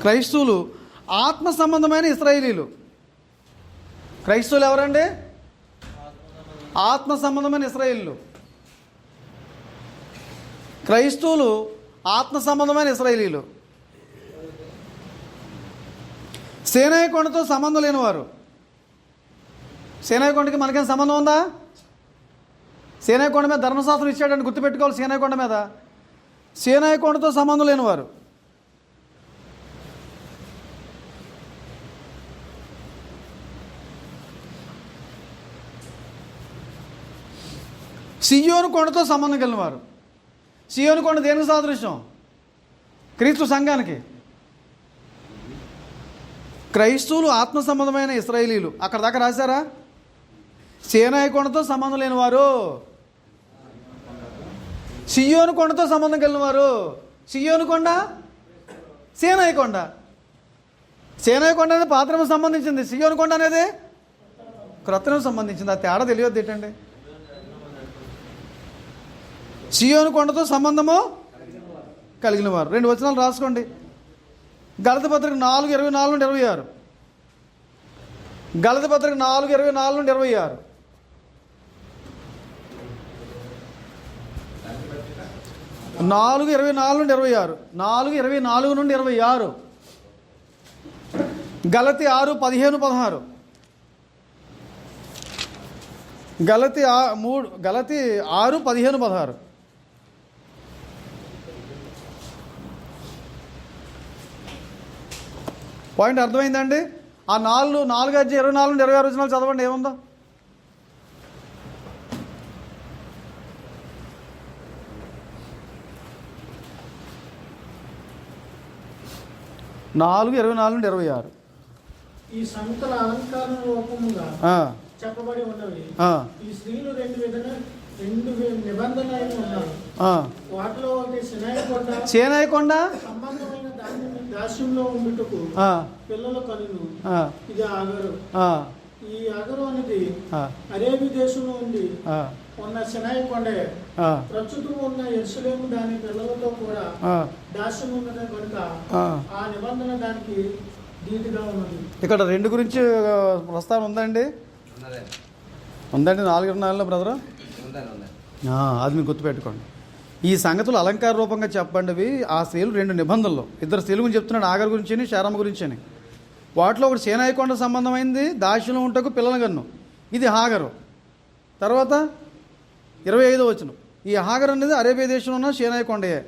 A: క్రైస్తవులు ఆత్మ సంబంధమైన ఇశ్రాయేలీలు. క్రైస్తవులు ఎవరండి? ఆత్మ సంబంధమైన ఇశ్రాయేలీలు. క్రైస్తవులు ఆత్మ సంబంధమైన ఇశ్రాయేలీలు. సీనాయి కొండతో సంబంధం లేనివారు. సీనాయి కొండకి మనకేం సంబంధం ఉందా? సీనాయి కొండ మీద ధర్మశాస్త్రం ఇచ్చాడని గుర్తుపెట్టుకోవాలి. సీనాయి కొండ మీద, సీనాయి కొండతో సంబంధం లేనివారు. సియోను కొండతో సంబంధం కలిగిన వారు. సియోను కొండ దేనికి సాదృశ్యం? క్రీస్తు సంఘానికి. క్రైస్తవులు ఆత్మ సంబంధమైన ఇశ్రాయేలీలు అక్కడ దాకా రాశారా? సీనాయి కొండతో సంబంధం లేని వారు, సియోను కొండతో సంబంధం కలిగిన వారు. సియోను కొండ, సీనాయి కొండ. సీనాయి కొండ అనేది పాత్రకు సంబంధించింది, సియోను కొండ అనేది క్రొత్తకు సంబంధించింది. ఆ తేడా తెలియదు ఏంటండి? సియోను కొండతో సంబంధము కలిగిన వారు. 2 వచనాలు రాసుకోండి. గలతీ పత్రిక 4:24 నుండి 26. గలతీ పత్రిక 4:24 నుండి 26. 4:24 నుండి 26. 4:24 నుండి 26. గలతీ 6:15-16. గలతీ 6:15-16. పాయింట్ అర్థమైందండి? ఆ 4:24 నుండి 26 వచనాలు చదవండి ఏముందో. నాలుగు 24 నుండి 26.
B: ఈ సంకల అలంకార రూపముగా చెప్పబడి ఉన్నవి. ఈ స్త్రీలు రెండు నిబంధనలు ఉన్నారు. వాటిలో ఒకటి సీనాయి కొండ సంబంధమైన దాస్యంలో ఉండుటకు పిల్లల కనులు. ఇది ఆగరు. ఈ ఆగరు అనేది అరేబి దేశంలో ఉంది ఉన్న సీనాయి కొండే. ప్రస్తుతం ఉన్న యెరూషలేము దాని పిల్లలతో కూడా దాస్యం ఉన్నది కనుక ఆ నిబంధన దానికి ధీటుగా ఉన్నది.
A: ఇక్కడ 2 గురించి ప్రస్తావన ఉందండి. ఉందండి 4:24లో బ్రదరు. అది మీరు గుర్తుపెట్టుకోండి. ఈ సంగతులు అలంకార రూపంగా చెప్పండివి. ఆ స్త్రీలు 2 నిబంధనలు, 2 స్త్రీల గురించి చెప్తున్నాడు. ఆగర్ గురించి, శారమ్మ గురించి అని. వాటిలో ఒకటి సీనాయి కొండ సంబంధమైంది, దాస్యంలో ఉంటకు పిల్లల గన్ను. ఇది హాగరు. తర్వాత 25వ వచనం. ఈ హాగర్ అనేది అరేబియా దేశంలో ఉన్న సీనాయి కొండయే.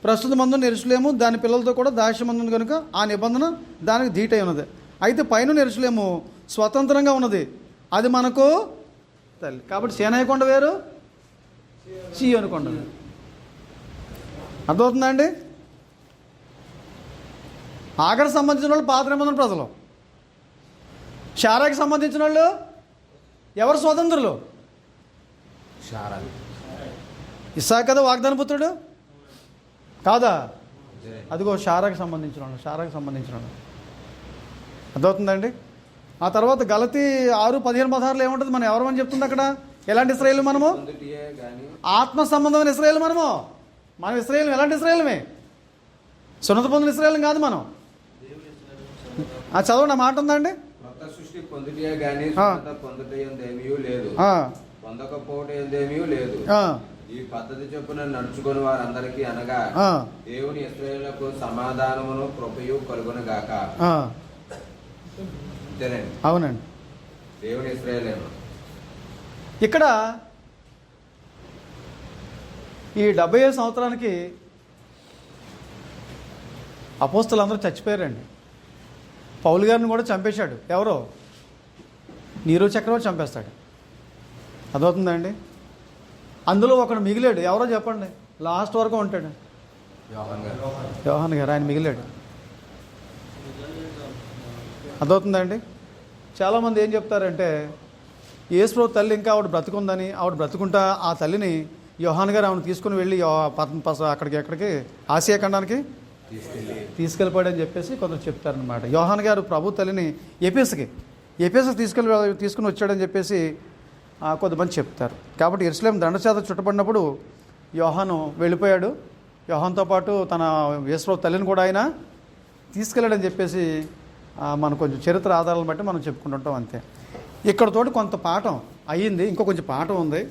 A: ప్రస్తుతం మందున్న యెరూషలేము దాని పిల్లలతో కూడా దాస్యం ఉంది కనుక ఆ నిబంధన దానికి ధీటై ఉన్నది. అయితే పైన యెరూషలేము స్వతంత్రంగా ఉన్నది, అది మనకు తల్లి. కాబట్టి సీనాయి కొండ వేరు, సీయోను కొండ వేరు. అర్థమవుతుందా అండి? ఆగర్కి సంబంధించిన వాళ్ళు పాత నిబంధన ప్రజలు. షారాకి సంబంధించిన వాళ్ళు ఎవరు స్వతంత్రులు? ఇస్సాకు కదా వాగ్దాన పుత్రుడు కాదా? అదిగో షారాకి సంబంధించిన వాళ్ళు, అర్థమవుతుందండి? ఆ తర్వాత గలతీ 6:15-16 ఏముంటుంది? మనం ఎవరమని చెప్తుంది అక్కడ? ఎలాంటి ఇశ్రాయేలు మనము? ఆత్మ సంబంధమైన ఇశ్రాయేలు మనము. మనం ఇశ్రాయేలు ఎలాంటి ఇశ్రాయేలమే? సున్నత పొందిన ఇశ్రాయేలు కాదు మనం. చదవండి, ఆ మాట ఉందండి.
C: కొత్త సృష్టి పొందుటే గాని పొందుటేమీ లేదు, పొందకపోవటేమీ లేదు. ఈ పద్ధతి చొప్పున నడుచుకుని వారందరికీ అనగా దేవుని ఇశ్రాయేలుకు సమాధానమును కృపయు కలుగునుగాక.
A: అవునండి,
C: దేవుని ఇశ్రాయేలేమో.
A: ఇక్కడ ఈ 75 సంవత్సరానికి అపోస్తలులందరూ చచ్చిపోయారండి. పౌలు గారిని కూడా చంపేశాడు. ఎవరో నీరో చక్రవర్తి చంపేస్తాడు. అదవుతుందండి. అందులో ఒకడు మిగిలాడు. ఎవరో చెప్పండి, లాస్ట్ వరకు ఉంటాడు. యోహాన్ గారు, ఆయన మిగిలాడు. అదవుతుందండి. చాలామంది ఏం చెప్తారంటే యేసుప్రభు తల్లి ఇంకా ఆవిడ బ్రతుకుందని, ఆవిడ బ్రతుకుంటా ఆ తల్లిని యోహాన్ గారు ఆవిడ తీసుకుని వెళ్ళి ఎక్కడికి ఆసియా ఖండానికి తీసుకెళ్ళిపోయాడని చెప్పేసి కొందరు చెప్తారనమాట. యోహాన్ గారు ప్రభు తల్లిని ఎఫెసుకి తీసుకుని వచ్చాడని చెప్పేసి కొంతమంది చెప్తారు. కాబట్టి యెరూషలేము దండచేత చుట్టబడినప్పుడు యోహాను వెళ్ళిపోయాడు. యోహాన్తో పాటు తన యేసుప్రభు తల్లిని కూడా ఆయన తీసుకెళ్ళాడని చెప్పేసి మనం కొంచెం చరిత్ర ఆధారాలను బట్టి మనం చెప్పుకుంటుంటాం. అంతే. ఇక్కడతోటి కొంత పాఠం అయ్యింది, ఇంకో కొంచెం పాఠం ఉంది.